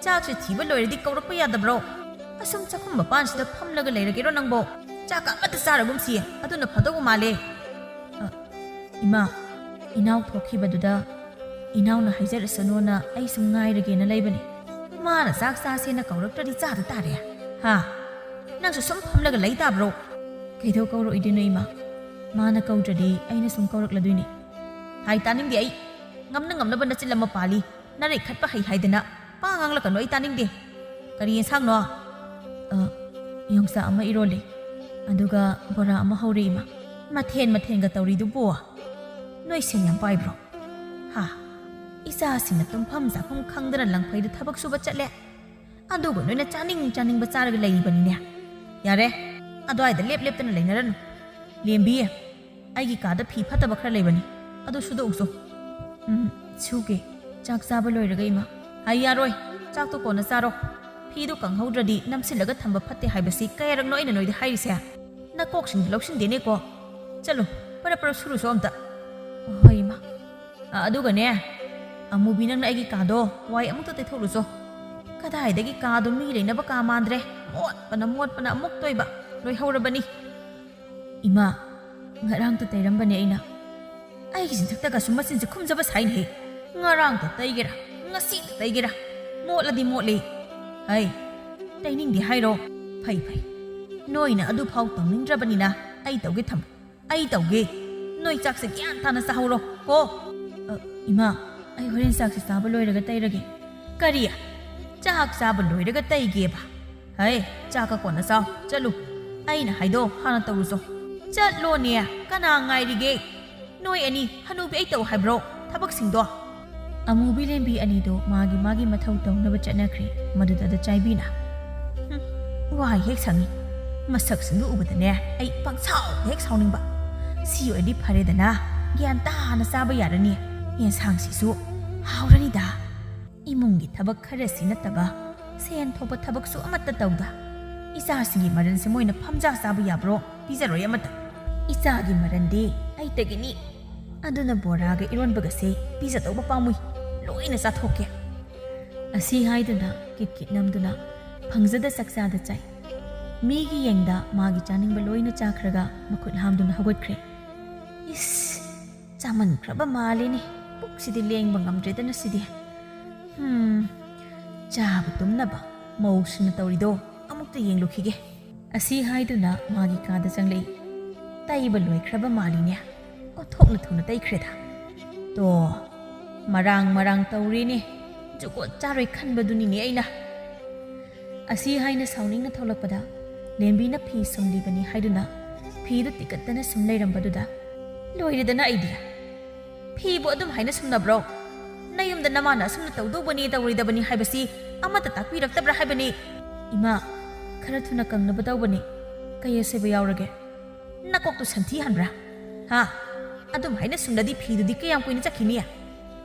ꯆꯥꯛꯁꯦ ꯊꯤꯕ ꯂꯣꯏꯔꯗꯤ ꯀꯧꯔꯛꯄ ꯌꯥꯗꯕ꯭ꯔꯣ ꯑꯁꯨꯝ ꯆꯥꯛꯈꯨꯝ ꯃꯄꯥꯟꯁꯤꯗ ꯐꯝꯂꯒ ꯂꯩꯔꯒꯦꯔꯣ ꯅꯪꯕꯣ ꯆꯥꯛ ꯑꯃꯠꯇ ꯆꯥꯔꯒꯨꯝꯁꯤ ꯑꯗꯨꯅ ꯐꯗꯧꯕ ꯃꯥꯜꯂꯦ ꯏꯃꯥ ꯏꯅꯥꯎ ꯊꯣꯛꯈꯤꯕꯗꯨꯗ ꯏꯅꯥꯎꯅ ꯍꯥꯏꯖꯔꯁꯅꯣꯅ ꯑꯩ ꯁꯨꯝ ꯉꯥꯏꯔꯒꯦꯅ ꯂꯩꯕꯅꯤ ꯃꯥꯅ ꯆꯥꯛ ꯆꯥꯁꯦꯅ ꯀꯧꯔꯛꯇ꯭ꯔꯗꯤ ꯆꯥꯗ ꯇꯥꯔꯦ ꯍꯥ ꯅꯪꯁꯨ ꯁꯨꯝ ꯐꯝꯂꯒ ꯂꯩ ꯇꯥꯕ꯭ꯔꯣ ꯀꯩꯗꯧ ꯀꯧꯔꯛꯏꯗꯣꯏꯅꯣ ꯏꯃꯥ ꯃꯥꯅ ꯀꯧꯗ꯭ꯔꯗꯤ ꯑꯩꯅ ꯁꯨꯝ ꯀꯧꯔꯛꯂꯗꯣꯏꯅꯤ ꯍꯥꯏ ꯇꯥꯅꯤꯡꯗꯦ ꯑꯩ ꯉꯝꯅꯕ ꯅꯆꯤꯜ ꯑꯃ ꯄꯥꯜꯂꯤ ꯅꯔꯩ ꯈꯠꯄ ꯍꯩ ꯍꯥꯏꯗꯅ ꯄꯥ ꯉꯥꯡꯂꯛꯀꯅꯣ ꯑꯩ ꯇꯥꯅꯤꯡꯗꯦ ꯀꯔꯤ ꯌꯦꯟꯁꯥꯡꯅꯣ ꯌꯣꯡꯆꯥꯛ ꯑꯃ ꯏꯔꯣꯜꯂꯤ ꯑꯗꯨꯒ ꯕꯣꯔꯥ ꯑꯃ ꯍꯧꯔꯤ ꯏꯃꯥ ꯃꯊꯦꯟꯒ ꯇꯧꯔꯤꯗꯨꯕꯣ ꯅꯣꯏ ꯁꯦꯟ ꯌꯥꯝ ꯄꯥꯏꯕ꯭ꯔꯣ ꯍꯥ ꯏꯆꯥꯁꯤꯡꯅ ꯇꯨꯝꯐꯝ ꯆꯥꯐꯝ ꯈꯪꯗꯅ ꯂꯪꯐꯩꯗ ꯊꯕꯛ ꯁꯨꯕ ꯆꯠꯂꯦ ꯑꯗꯨꯒ ꯅꯣꯏꯅ ꯆꯥꯅꯤꯡꯕ ꯆꯥꯔꯒ ꯂꯩꯔꯤꯕꯅꯤꯅꯦ ꯌꯥꯔꯦ ꯑꯗꯨꯋꯥꯏꯗ ꯂꯦꯞꯇꯅ ꯂꯩꯅꯔꯅꯨ ꯂꯦꯝꯕꯤ ꯑꯩꯒꯤ ꯀꯥꯗ ꯐꯤ ꯐꯠꯇꯕ ꯈꯔ ꯂꯩꯕꯅꯤ ꯑꯗꯨ ꯁꯨꯗꯣꯛꯎꯁꯨ ꯁꯨꯒꯦ ꯆꯥꯛ ꯆꯥꯕ ꯂꯣꯏꯔꯒ ꯏꯃꯥ ꯍꯥꯏ ꯌꯥꯔꯣꯏ ꯆꯥꯛꯇꯣ ꯀꯣꯟꯅ ꯆꯥꯔꯣ ꯐꯤꯗꯨ ꯀꯪꯍꯧꯗ꯭ꯔꯗꯤ ꯅꯝꯁꯤꯜꯂꯒ ꯊꯝꯕ ꯐꯠꯇꯦ ꯍꯥꯏꯕꯁꯤ ꯀꯌꯥꯔꯛꯅꯣ ꯑꯩꯅ ꯅꯣꯏꯗ ꯍꯥꯏꯔꯤꯁꯦ ꯅꯀꯣꯛꯁꯤꯡꯗꯨ ꯂꯧꯁꯤꯟꯗꯦꯅꯦꯀꯣ ꯆꯠꯂꯨ ꯄꯔꯞ ꯁꯨꯔꯨꯁꯨ ꯑꯝꯇ ꯍꯣꯏ ꯏꯃꯥ ꯑꯗꯨꯒꯅꯦ ꯑꯃꯨꯕꯤ ꯅꯪꯅ ꯑꯩꯒꯤ ꯀꯥꯗꯣ ꯋꯥꯏ ꯑꯃꯨꯛꯇ ꯇꯩꯊꯣꯛꯂꯨꯁꯣ ꯀꯗꯥꯏꯗꯒꯤ ꯀꯥꯗꯣ ꯃꯤ ꯂꯩꯅꯕ ꯀꯥ ꯃꯥꯟꯗ꯭ꯔꯦ ꯃꯣꯠꯄꯅ ꯑꯃꯨꯛ ꯇꯣꯏꯕ ꯂꯣꯏꯍꯧꯔꯕꯅꯤ ꯏꯃꯥ ꯉꯔꯥꯡꯇ ꯇꯩꯔꯝꯕꯅꯦ ꯑꯩꯅ ꯑꯩꯒꯤ ꯆꯤꯟꯊꯛꯇꯒꯁꯨ ꯃꯆꯤꯟꯁꯦ ꯈꯨꯝꯖꯕ ꯁꯥꯏꯅꯍꯦ ꯉꯔꯥꯡꯇ ꯇꯩꯒꯦꯔꯥ ꯉꯁꯤꯇ ꯇꯩꯒꯦꯔꯥ ꯃꯣꯠꯂꯗꯤ ꯃꯣꯠꯂꯤ ꯍꯩ ꯇꯩꯅꯤꯡꯗꯦ ꯍꯥꯏꯔꯣ ꯐꯩ ꯅꯣꯏꯅ ꯑꯗꯨꯐꯥꯎ ꯇꯧꯅꯤꯡꯗ꯭ꯔꯕꯅꯤꯅ ꯑꯩ ꯇꯧꯒꯦ ꯊꯝꯃꯨ ꯑꯩ ꯇꯧꯒꯦ ꯅꯣꯏ ꯆꯥꯛꯁꯦ ꯒ꯭ꯌꯥꯟ ꯇꯥꯅ ꯆꯥꯍꯧꯔꯣ ꯀꯣ ꯏꯃꯥ ꯑꯩ ꯍꯣꯔꯦꯟ ꯆꯥꯛꯁꯦ ꯆꯥꯕ ꯂꯣꯏꯔꯒ ꯇꯩꯔꯒꯦ ꯀꯔꯤ ꯆꯥꯛ ꯆꯥꯕ ꯂꯣꯏꯔꯒ ꯇꯩꯒꯦꯕ ꯍꯩ ꯆꯥꯛꯀ ꯀꯣꯟꯅ ꯆꯥꯎ ꯆꯠꯂꯨ ꯑꯩꯅ ꯍꯥꯏꯗꯣ ꯍꯥꯟꯅ ꯇꯧꯔꯨꯆꯣ ꯆꯠꯂꯣꯅꯦ ꯀꯅꯥ ꯉꯥꯏꯔꯤꯒꯦ ꯅꯣꯏ ꯑꯅꯤ ꯍꯅꯨꯕꯤ ꯑꯩ ꯇꯧ ꯍꯥꯏꯕ꯭ꯔꯣ ꯊꯕꯛꯁꯤꯡꯗꯣ ꯑꯃꯨꯕꯤ ꯂꯦꯝꯕꯤ ꯑꯅꯤꯗꯣ ꯃꯥꯒꯤ ꯃꯊꯧ ꯇꯧꯅꯕ ꯆꯠꯅꯈ꯭ꯔꯦ ꯃꯗꯨꯗ ꯆꯥꯏꯕꯤꯅ ꯋꯥꯍꯩ ꯍꯦꯛ ꯁꯪꯉꯤ ꯃꯁꯛꯁꯤꯡꯗꯨ ꯎꯕꯗꯅꯦ ꯑꯩ ꯄꯪꯁꯥꯎꯗ ꯍꯦꯛ ꯁꯥꯎꯅꯤꯡꯕ ꯁꯤ ꯑꯣꯏꯔꯗꯤ ꯐꯔꯦꯗꯅ ꯒ꯭ꯌꯥꯟ ꯇꯥꯅ ꯆꯥꯕ ꯌꯥꯔꯅꯤ ꯌꯦꯟꯁꯥꯡꯁꯤꯁꯨ ꯍꯥꯎꯔꯅꯤꯗ ꯏꯃꯨꯡꯒꯤ ꯊꯕꯛ ꯈꯔꯁꯤ ꯅꯠꯇꯕ ꯁꯦꯟ ꯊꯣꯛꯄ ꯊꯕꯛꯁꯨ ꯑꯃꯠꯇ ꯇꯧꯗ ꯏꯆꯥꯁꯤꯡꯒꯤ ꯃꯔꯟꯁꯦ ꯃꯣꯏꯅ ꯐꯝꯖꯥ ꯆꯥꯕ ꯌꯥꯕ꯭ꯔꯣ ꯄꯤꯖꯔꯣꯏ ꯑꯃꯠꯇ ꯏꯆꯥꯒꯤ ꯃꯔꯟꯗꯤ ꯑꯩꯇꯒꯤꯅꯤ ꯑꯗꯨꯅ ꯕꯣꯔꯥꯒ ꯏꯔꯣꯟꯕꯒꯁꯦ ꯄꯤꯖꯗꯧꯕ ꯄꯥꯝꯃꯨꯏ ꯂꯣꯏꯅ ꯆꯥꯊꯣꯛꯀꯦ ꯑꯁꯤ ꯍꯥꯏꯗꯨꯅ ꯀꯤꯠ ꯅꯝꯗꯨꯅ ꯐꯪꯖꯗ ꯆꯥꯛꯆꯥꯗ ꯆꯥꯏ ꯃꯤꯒꯤ ꯌꯦꯡꯗ ꯃꯥꯒꯤ ꯆꯥꯅꯤꯡꯕ ꯂꯣꯏꯅ ꯆꯥꯈ꯭ꯔꯒ ꯃꯈꯨꯠ ꯍꯥꯝꯗꯨꯅ ꯍꯧꯒꯠꯈ꯭ꯔꯦ ꯏꯁ ꯆꯥꯃꯟꯈ꯭ꯔꯕ ꯃꯥꯜꯂꯤꯅꯦ ꯄꯨꯛꯁꯤꯗꯤ ꯂꯦꯡꯕ ꯉꯝꯗ꯭ꯔꯦꯗꯅ ꯁꯤꯗꯤ ꯆꯥꯕ ꯇꯨꯝꯅꯕ ꯃꯧꯁꯤꯅ ꯇꯧꯔꯤꯗꯣ ꯑꯃꯨꯛꯇ ꯌꯦꯡꯂꯨꯈꯤꯒꯦ ꯑꯁꯤ ꯍꯥꯏꯗꯨꯅ ꯃꯥꯒꯤ ꯀꯥꯗ ꯆꯪꯂꯛꯏ ꯇꯩꯕ ꯂꯣꯏꯈ꯭ꯔꯕ ꯃꯥꯜꯂꯤꯅꯦ ꯑꯣꯊꯣꯛꯅ ꯊꯨꯅ ꯇꯩꯈ꯭ꯔꯦꯗ ꯇꯣ ꯃꯔꯥꯡ ꯇꯧꯔꯤꯅꯦ ꯖꯨꯒꯣꯠ ꯆꯥꯔꯣꯏ ꯈꯟꯕꯗꯨꯅꯤꯅꯦ ꯑꯩꯅ ꯑꯁꯤ ꯍꯥꯏꯅ ꯁꯥꯎꯅꯤꯡꯅ ꯊꯣꯛꯂꯛꯄꯗ ꯂꯦꯝꯕꯤꯅ ꯐꯤ ꯁꯨꯝꯂꯤꯕꯅꯤ ꯍꯥꯏꯗꯨꯅ ꯐꯤꯗꯨ ꯇꯤꯀꯠꯇꯅ ꯁꯨꯝ ꯂꯩꯔꯝꯕꯗꯨꯗ ꯂꯣꯏꯔꯦꯗꯅ ꯑꯩꯗꯤ ꯐꯤꯕꯨ ꯑꯗꯨꯝ ꯍꯥꯏꯅ ꯁꯨꯝꯅꯕ꯭ꯔꯣ ꯅꯌꯨꯝꯗ ꯅꯃꯥꯅ ꯑꯁꯨꯝꯅ ꯇꯧꯗꯧꯕꯅꯤ ꯇꯧꯔꯣꯏꯗꯕꯅꯤ ꯍꯥꯏꯕꯁꯤ ꯑꯃꯠꯇ ꯇꯥꯛꯄꯤꯔꯛꯇꯕ꯭ꯔꯥ ꯍꯥꯏꯕꯅꯤ ꯏꯃꯥ ꯈꯔ ꯊꯨꯅ ꯀꯪꯅꯕ ꯇꯧꯕꯅꯤ ꯀꯩ ꯑꯁꯣꯏꯕ ꯌꯥꯎꯔꯒꯦ ꯅꯀꯣꯛꯇꯨ ꯁꯟꯊꯤꯍꯟꯕ꯭ꯔꯥ ꯍꯥ ꯑꯗꯨꯝ ꯍꯥꯏꯅ ꯁꯨꯝꯂꯗꯤ ꯐꯤꯗꯨꯗꯤ ꯀꯌꯥꯝ ꯀꯨꯏꯅ ꯆꯠꯈꯤꯅꯤ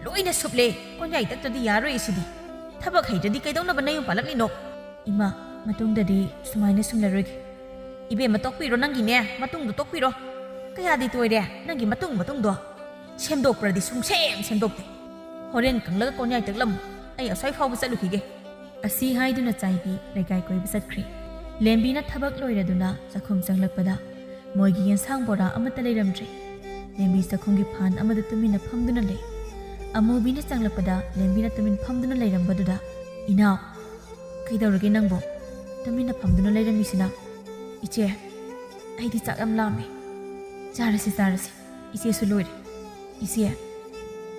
ꯂꯣꯏꯅ ꯁꯨꯞꯂꯦ ꯀꯣꯟꯌꯥꯏ ꯇꯛꯇ꯭ꯔꯗꯤ ꯌꯥꯔꯣꯏ ꯁꯤꯗꯤ ꯊꯕꯛ ꯍꯩꯇ꯭ꯔꯗꯤ ꯀꯩꯗꯧꯅꯕ ꯅꯌꯨꯝ ꯄꯥꯜꯂꯛꯂꯤꯅꯣ ꯏꯃꯥ ꯃꯇꯨꯡꯗꯗꯤ ꯁꯨꯃꯥꯏꯅ ꯁꯨꯝꯂꯔꯣꯏꯒꯦ ꯏꯕꯦꯝꯃ ꯇꯣꯛꯄꯤꯔꯣ ꯅꯪꯒꯤꯅꯦ ꯃꯇꯨꯡꯗꯣ ꯇꯣꯛꯄꯤꯔꯣ ꯀꯌꯥꯗꯤ ꯇꯣꯏꯔꯦ ꯅꯪꯒꯤ ꯃꯇꯨꯡꯗꯣ ꯁꯦꯝꯗꯣꯛꯄ꯭ꯔꯗꯤ ꯁꯦꯝꯗꯣꯛꯇꯦ ꯍꯣꯔꯦꯟ ꯀꯪꯂꯒ ꯀꯣꯟꯌꯥꯏ ꯇꯛꯂꯝꯃꯨ ꯑꯩ ꯑꯁ꯭ꯋꯥꯏ ꯐꯥꯎꯕ ꯆꯠꯂꯨꯈꯤꯒꯦ ꯑꯁꯤ ꯍꯥꯏꯗꯨꯅ ꯆꯥꯏꯕꯤ ꯂꯩꯀꯥꯏ ꯀꯣꯏꯕ ꯆꯠꯈ꯭ꯔꯦ ꯂꯦꯝꯕꯤꯅ ꯊꯕꯛ ꯂꯣꯏꯔꯗꯨꯅ ꯆꯥꯛꯈꯨꯝ ꯆꯪꯂꯛꯄꯗ ꯃꯣꯏꯒꯤ ꯌꯦꯟꯁꯥꯡ ꯕꯣꯔꯥ ꯑꯃꯠꯇ ꯂꯩꯔꯝꯗ꯭ꯔꯦ ꯂꯦꯝꯕꯤ ꯆꯥꯛꯈꯨꯝꯒꯤ ꯐꯥꯟ ꯑꯃꯗ ꯇꯨꯃꯤꯟꯅ ꯐꯝꯗꯨꯅ ꯂꯩ ꯑꯃꯨꯕꯤꯅ ꯆꯪꯂꯛꯄꯗ ꯂꯦꯝꯕꯤꯅ ꯇꯨꯃꯤꯟ ꯐꯝꯗꯨꯅ ꯂꯩꯔꯝꯕꯗꯨꯗ ꯏꯅꯥꯎ ꯀꯩꯗꯧꯔꯒꯦ ꯅꯪꯕꯣ ꯇꯨꯃꯤꯟꯅ ꯐꯝꯗꯨꯅ ꯂꯩꯔꯝꯃꯤꯁꯤꯅ ꯏꯆꯦ ꯑꯩꯗꯤ ꯆꯥꯛ ꯌꯥꯝ ꯂꯥꯝꯃꯦ ꯆꯥꯔꯁꯤ ꯏꯆꯦꯁꯨ ꯂꯣꯏꯔꯦ ꯏꯆꯦ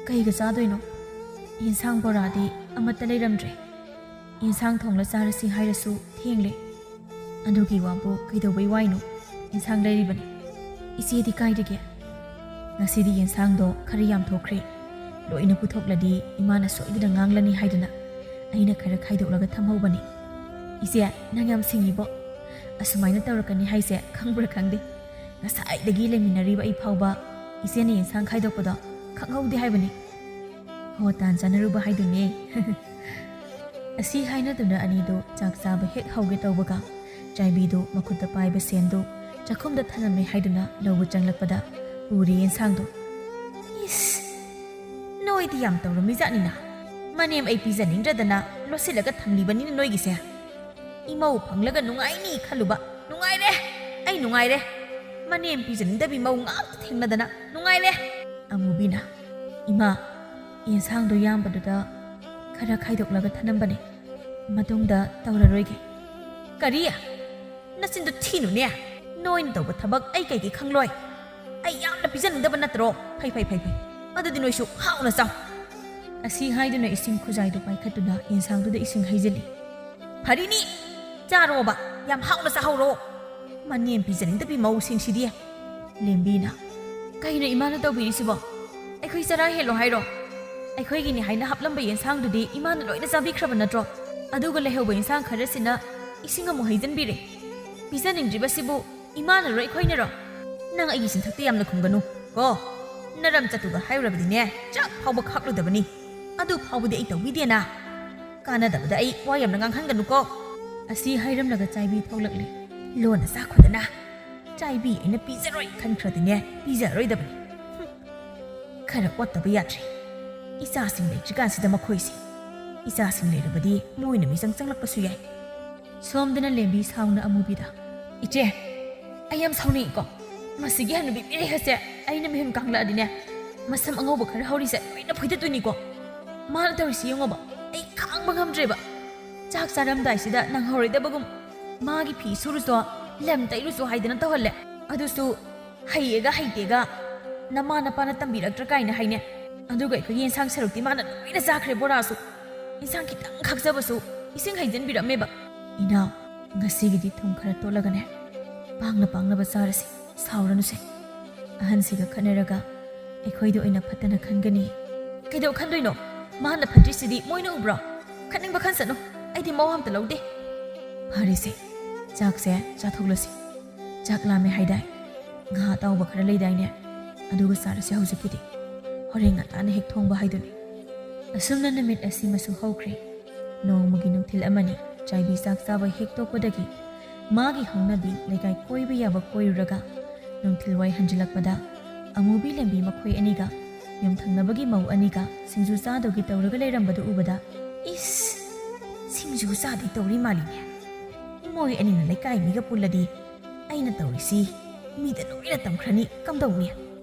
ꯀꯩꯒ ꯆꯥꯗꯣꯏꯅꯣ ꯌꯦꯟꯁꯥꯡ ꯕꯣꯔꯥꯗꯤ ꯑꯃꯠꯇ ꯂꯩꯔꯝꯗ꯭ꯔꯦ ꯌꯦꯟꯁꯥꯡ ꯊꯣꯡꯂ ꯆꯥꯔꯁꯤ ꯍꯥꯏꯔꯁꯨ ꯊꯦꯡꯂꯦ ꯑꯗꯨꯒꯤ ꯋꯥꯕꯨ ꯀꯩꯗꯧꯕꯩ ꯋꯥꯏꯅꯣ ꯌꯦꯟꯁꯥꯡ ꯂꯩꯔꯤꯕꯅꯤ ꯏꯆꯦꯗꯤ ꯀꯥꯏꯗꯒꯦ ꯉꯁꯤꯗꯤ ꯌꯦꯟꯁꯥꯡꯗꯣ ꯈꯔ ꯌꯥꯝꯊꯣꯛꯈ꯭ꯔꯦ ꯂꯣꯏꯅ ꯄꯨꯊꯣꯛꯂꯗꯤ ꯏꯃꯥꯅ ꯁꯣꯏꯗꯅ ꯉꯥꯡꯂꯅꯤ ꯍꯥꯏꯗꯨꯅ ꯑꯩꯅ ꯈꯔ ꯈꯥꯏꯗꯣꯛꯂꯒ ꯊꯝꯍꯧꯕꯅꯤ ꯏꯆꯦ ꯅꯪ ꯌꯥꯝ ꯁꯤꯡꯉꯤꯕꯣ ꯑꯁꯨꯃꯥꯏꯅ ꯇꯧꯔꯛꯀꯅꯤ ꯍꯥꯏꯁꯦ ꯈꯪꯕ꯭ꯔꯥ ꯈꯪꯗꯦ ꯉꯁꯥꯏꯗꯒꯤ ꯂꯩꯃꯤꯟꯅꯔꯤꯕ ꯑꯩ ꯐꯥꯎꯕ ꯏꯆꯦꯅ ꯌꯦꯟꯁꯥꯡ ꯈꯥꯏꯗꯣꯛꯄꯗꯣ ꯈꯪꯍꯧꯗꯦ ꯍꯥꯏꯕꯅꯤ ꯍꯣ ꯇꯥꯟ ꯆꯥꯅꯔꯨꯕ ꯍꯥꯏꯗꯨꯅꯦ ꯑꯁꯤ ꯍꯥꯏꯅꯗꯨꯅ ꯑꯅꯤꯗꯣ ꯆꯥꯛ ꯆꯥꯕ ꯍꯦꯛ ꯍꯧꯒꯦ ꯇꯧꯕꯒ ꯆꯥꯏꯕꯤꯗꯨ ꯃꯈꯨꯠꯇ ꯄꯥꯏꯕ ꯁꯦꯟꯗꯨ ꯆꯥꯛꯈꯨꯝꯗ ꯊꯅꯝꯃꯦ ꯍꯥꯏꯗꯨꯅ ꯂꯧꯕ ꯆꯪꯂꯛꯄꯗ ꯎꯔꯦ ꯌꯦꯟꯁꯥꯡꯗꯣ ꯏꯁ ꯅꯣꯏꯗꯤ ꯌꯥꯝ ꯇꯧꯔꯝꯃꯤꯖꯥꯠꯅꯤꯅ ꯃꯅꯦꯝ ꯑꯩ ꯄꯤꯖꯅꯤꯡꯗ꯭ꯔꯗꯅ ꯂꯣꯠꯁꯤꯜꯂꯒ ꯊꯝꯂꯤꯕꯅꯤꯅ ꯅꯣꯏꯒꯤꯁꯦ ꯏꯃꯧ ꯐꯪꯂꯒ ꯅꯨꯡꯉꯥꯏꯅꯤ ꯈꯜꯂꯨꯕ ꯅꯨꯡꯉꯥꯏꯔꯦ ꯑꯩ ꯅꯨꯡꯉꯥꯏꯔꯦ ꯃꯅꯦꯝ ꯄꯤꯖꯅꯤꯡꯗꯕꯤ ꯃꯧ ꯉꯥꯛꯇ ꯊꯦꯡꯅꯗꯅ ꯅꯨꯡꯉꯥꯏꯔꯦ ꯑꯃꯨꯕꯤꯅ ꯏꯃꯥ ꯌꯦꯟꯁꯥꯡꯗꯣ ꯌꯥꯝꯕꯗꯨꯗ ꯈꯔ ꯈꯥꯏꯗꯣꯛꯂꯒ ꯊꯅꯝꯕꯅꯦ ꯃꯇꯨꯡꯗ ꯇꯧꯔꯔꯣꯏꯒꯦ ꯀꯔꯤ ꯅꯆꯤꯟꯗꯨ ꯊꯤꯅꯨꯅꯦ ꯅꯣꯏꯅ ꯇꯧꯕ ꯊꯕꯛ ꯑꯩ ꯀꯩꯒꯤ ꯈꯪꯂꯣꯏ ꯑꯩ ꯌꯥꯝꯅ ꯄꯤꯖꯅꯤꯡꯗꯕ ꯅꯠꯇ꯭ꯔꯣ ꯐꯩ ꯑꯗꯨꯗꯤ ꯅꯣꯏꯁꯨ ꯍꯥꯎꯅ ꯆꯥꯎ ꯑꯁꯤ ꯍꯥꯏꯗꯨꯅ ꯏꯁꯤꯡ ꯈꯨꯖꯥꯏꯗꯨ ꯄꯥꯏꯈꯠꯇꯨꯅ ꯌꯦꯟꯁꯥꯡꯗꯨꯗ ꯏꯁꯤꯡ ꯍꯩꯖꯤꯜꯂꯤ ꯐꯔꯤꯅꯤ ꯆꯥꯔꯣꯕ ꯌꯥꯝ ꯍꯥꯎꯅ ꯆꯥꯍꯧꯔꯣ ꯃꯅꯦꯝ ꯄꯤꯖꯅꯤꯡꯗꯕꯤ ꯃꯧꯁꯤꯡꯁꯤꯗꯤ ꯂꯦꯝꯕꯤꯅ ꯀꯩꯅꯣ ꯏꯃꯥꯅ ꯇꯧꯕꯤꯔꯤꯁꯤꯕꯣ ꯑꯩꯈꯣꯏ ꯆꯔꯥ ꯍꯦꯜꯂꯣ ꯍꯥꯏꯔꯣ ꯑꯩꯈꯣꯏꯒꯤꯅꯤ ꯍꯥꯏꯅ ꯍꯥꯞꯂꯝꯕ ꯌꯦꯟꯁꯥꯡꯗꯨꯗꯤ ꯏꯃꯥꯅ ꯂꯣꯏꯅ ꯆꯥꯕꯤꯈ꯭ꯔꯕ ꯅꯠꯇ꯭ꯔꯣ ꯑꯗꯨꯒ ꯂꯩꯍꯧꯕ ꯌꯦꯟꯁꯥꯡ ꯈꯔꯁꯤꯅ ꯏꯁꯤꯡ ꯑꯃꯨꯛ ꯍꯩꯖꯤꯟꯕꯤꯔꯦ ꯄꯤꯖꯅꯤꯡꯗ꯭ꯔꯤꯕꯁꯤꯕꯨ ꯏꯃꯥꯅꯔꯣ ꯑꯩꯈꯣꯏꯅꯔꯣ ꯅꯪ ꯑꯩꯒꯤ ꯆꯤꯟꯊꯛꯇ ꯌꯥꯝꯅ ꯈꯨꯝꯒꯅꯨ ꯀꯣ ꯅꯔꯝ ꯆꯠꯇꯨꯒ ꯍꯥꯏꯔꯨꯔꯕꯗꯤꯅꯦ ꯆꯥꯛ ꯐꯥꯎꯕ ꯈꯥꯛꯂꯨꯗꯕꯅꯤ ꯑꯗꯨ ꯐꯥꯎꯕꯗꯤ ꯑꯩ ꯇꯧꯕꯤꯗꯦꯅ ꯀꯥꯟꯅꯗꯕꯗ ꯑꯩ ꯋꯥ ꯌꯥꯝꯅ ꯉꯥꯡꯍꯟꯒꯅꯨꯀꯣ ꯑꯁꯤ ꯍꯥꯏꯔꯝꯂꯒ ꯆꯥꯏꯕꯤ ꯊꯣꯛꯂꯛꯂꯤ ꯂꯣꯟꯅ ꯆꯥꯈꯣꯗꯅ ꯆꯥꯏꯕꯤ ꯑꯩꯅ ꯄꯤꯖꯔꯣꯏ ꯈꯟꯈ꯭ꯔꯗꯤꯅꯦ ꯄꯤꯖꯔꯣꯏꯗꯕꯅꯤ ꯈꯔ ꯑꯣꯠꯇꯕ ꯌꯥꯗ꯭ꯔꯦ ꯏꯆꯥꯁꯤꯡ ꯂꯩꯇ꯭ꯔꯤꯀꯥꯟꯁꯤꯗ ꯃꯈꯣꯏꯁꯤ ꯏꯆꯥꯁꯤꯡ ꯂꯩꯔꯕꯗꯤ ꯃꯣꯏꯅ ꯃꯤꯆꯪ ꯆꯪꯂꯛꯄꯁꯨ ꯌꯥꯏ ꯁꯣꯝꯗꯅ ꯂꯦꯝꯕꯤ ꯁꯥꯎꯅ ꯑꯃꯨꯕꯤꯗ ꯏꯆꯦ ꯑꯩ ꯌꯥꯝ ꯁꯥꯎꯅꯤꯡꯏꯀꯣ ꯃꯁꯤꯒꯤ ꯍꯟꯅꯨꯕꯤ ꯄꯤꯔꯦꯍꯁꯦ ꯑꯩꯅ ꯃꯤꯍꯨꯟ ꯀꯥꯡꯂꯛꯑꯗꯤꯅꯦ ꯃꯁꯝ ꯑꯉꯧꯕ ꯈꯔ ꯍꯧꯔꯤꯁꯦ ꯂꯣꯏꯅ ꯐꯣꯏꯗꯠꯇꯣꯏꯅꯤꯀꯣ ꯃꯥꯅ ꯇꯧꯔꯤꯁꯤ ꯌꯦꯡꯉꯣꯕ ꯑꯩ ꯈꯥꯡꯕ ꯉꯝꯗ꯭ꯔꯦꯕ ꯆꯥꯛ ꯆꯥꯔꯝꯗꯥꯏꯁꯤꯗ ꯅꯪꯍꯧꯔꯣꯏꯗꯕꯒꯨꯝ ꯃꯥꯒꯤ ꯐꯤ ꯁꯨꯔꯨꯆꯣ ꯂꯝ ꯇꯩꯔꯨꯆꯣ ꯍꯥꯏꯗꯅ ꯇꯧꯍꯜꯂꯦ ꯑꯗꯨꯁꯨ ꯍꯩꯌꯦꯒ ꯍꯩꯇꯦꯒ ꯅꯃꯥ ꯅꯄꯥꯅ ꯇꯝꯕꯤꯔꯛꯇ꯭ꯔ ꯀꯥꯏꯅ ꯍꯥꯏꯅꯦ ꯑꯗꯨꯒ ꯑꯩꯈꯣꯏꯒꯤ ꯌꯦꯟꯁꯥꯡ ꯁꯔꯨꯛꯇꯤ ꯃꯥꯅ ꯂꯣꯏꯅ ꯆꯥꯈ꯭ꯔꯦ ꯕꯣꯔꯥꯁꯨ ꯌꯦꯟꯁꯥꯡ ꯈꯤꯇꯪ ꯈꯥꯛꯆꯕꯁꯨ ꯏꯁꯤꯡ ꯍꯩꯖꯤꯟꯕꯤꯔꯝꯃꯦꯕ ꯏꯅꯥꯎ ꯉꯁꯤꯒꯤꯗꯤ ꯊꯨꯝ ꯈꯔ ꯇꯣꯠꯂꯒꯅꯦ ꯄꯥꯡꯅꯕ ꯆꯥꯔꯁꯤ ꯁꯥꯎꯔꯅꯨꯁꯦ ꯑꯍꯟꯁꯤꯒ ꯈꯠꯅꯔꯒ ꯑꯩꯈꯣꯏꯗ ꯑꯣꯏꯅ ꯐꯠꯇꯅ ꯈꯟꯒꯅꯤ ꯀꯩꯗꯧ ꯈꯟꯗꯣꯏꯅꯣ ꯃꯥꯅ ꯐꯠꯇ꯭ꯔꯤꯁꯤꯗꯤ ꯃꯣꯏꯅ ꯎꯕ꯭ꯔꯣ ꯈꯟꯅꯤꯡꯕ ꯈꯟꯁꯅꯨ ꯑꯩꯗꯤ ꯃꯋꯥ ꯑꯝꯇ ꯂꯧꯗꯦ ꯐꯔꯦꯁꯦ ꯆꯥꯛꯁꯦ ꯆꯥꯊꯣꯛꯂꯁꯤ ꯆꯥꯛ ꯂꯥꯝꯃꯦ ꯍꯥꯏꯗꯥꯏ ꯉꯥ ꯑꯇꯥꯎꯕ ꯈꯔ ꯂꯩꯗꯥꯏꯅꯦ ꯑꯗꯨꯒ ꯆꯥꯔꯁꯦ ꯍꯧꯖꯤꯛꯀꯤꯗꯤ ꯍꯣꯔꯦꯟ ꯉꯟꯇꯥꯅ ꯍꯦꯛ ꯊꯣꯡꯕ ꯍꯥꯏꯗꯨꯅꯤ ꯑꯁꯨꯝꯅ ꯅꯨꯃꯤꯠ ꯑꯁꯤꯃꯁꯨ ꯍꯧꯈ꯭ꯔꯦ ꯅꯣꯡꯃꯒꯤ ꯅꯨꯡꯊꯤꯜ ꯑꯃꯅꯤ ꯆꯥꯏꯕꯤ ꯆꯥꯛ ꯆꯥꯕ ꯍꯦꯛ ꯇꯣꯛꯄꯗꯒꯤ ꯃꯥꯒꯤ ꯍꯧꯅꯕꯤ ꯂꯩꯀꯥꯏ ꯀꯣꯏꯕ ꯌꯥꯕ ꯀꯣꯏꯔꯨꯔꯒ ꯅꯨꯡꯊꯤꯜꯋꯥꯏ ꯍꯟꯖꯤꯜꯂꯛꯄꯗ ꯑꯃꯨꯕꯤ ꯂꯦꯝꯕꯤ ꯃꯈꯣꯏ ꯑꯅꯤꯒ ꯌꯨꯝꯊꯪꯅꯕꯒꯤ ꯃꯧ ꯑꯅꯤꯒ ꯁꯤꯡꯖꯨ ꯆꯥꯗꯧꯒꯤ ꯇꯧꯔꯒ ꯂꯩꯔꯝꯕꯗꯨ ꯎꯕꯗ ꯏꯁ ꯁꯤꯡꯖꯨ ꯆꯥꯗꯩ ꯇꯧꯔꯤ ꯃꯥꯜꯂꯤꯅꯦ ꯃꯣꯏ ꯑꯅꯤꯅ ꯂꯩꯀꯥꯏ ꯃꯤꯒ ꯄꯨꯜꯂꯗꯤ ꯑꯩꯅ ꯇꯧꯔꯤꯁꯤ ꯃꯤꯗ ꯂꯣꯏꯅ ꯇꯝꯈ꯭ꯔꯅꯤ ꯀꯝꯗꯧꯅꯤ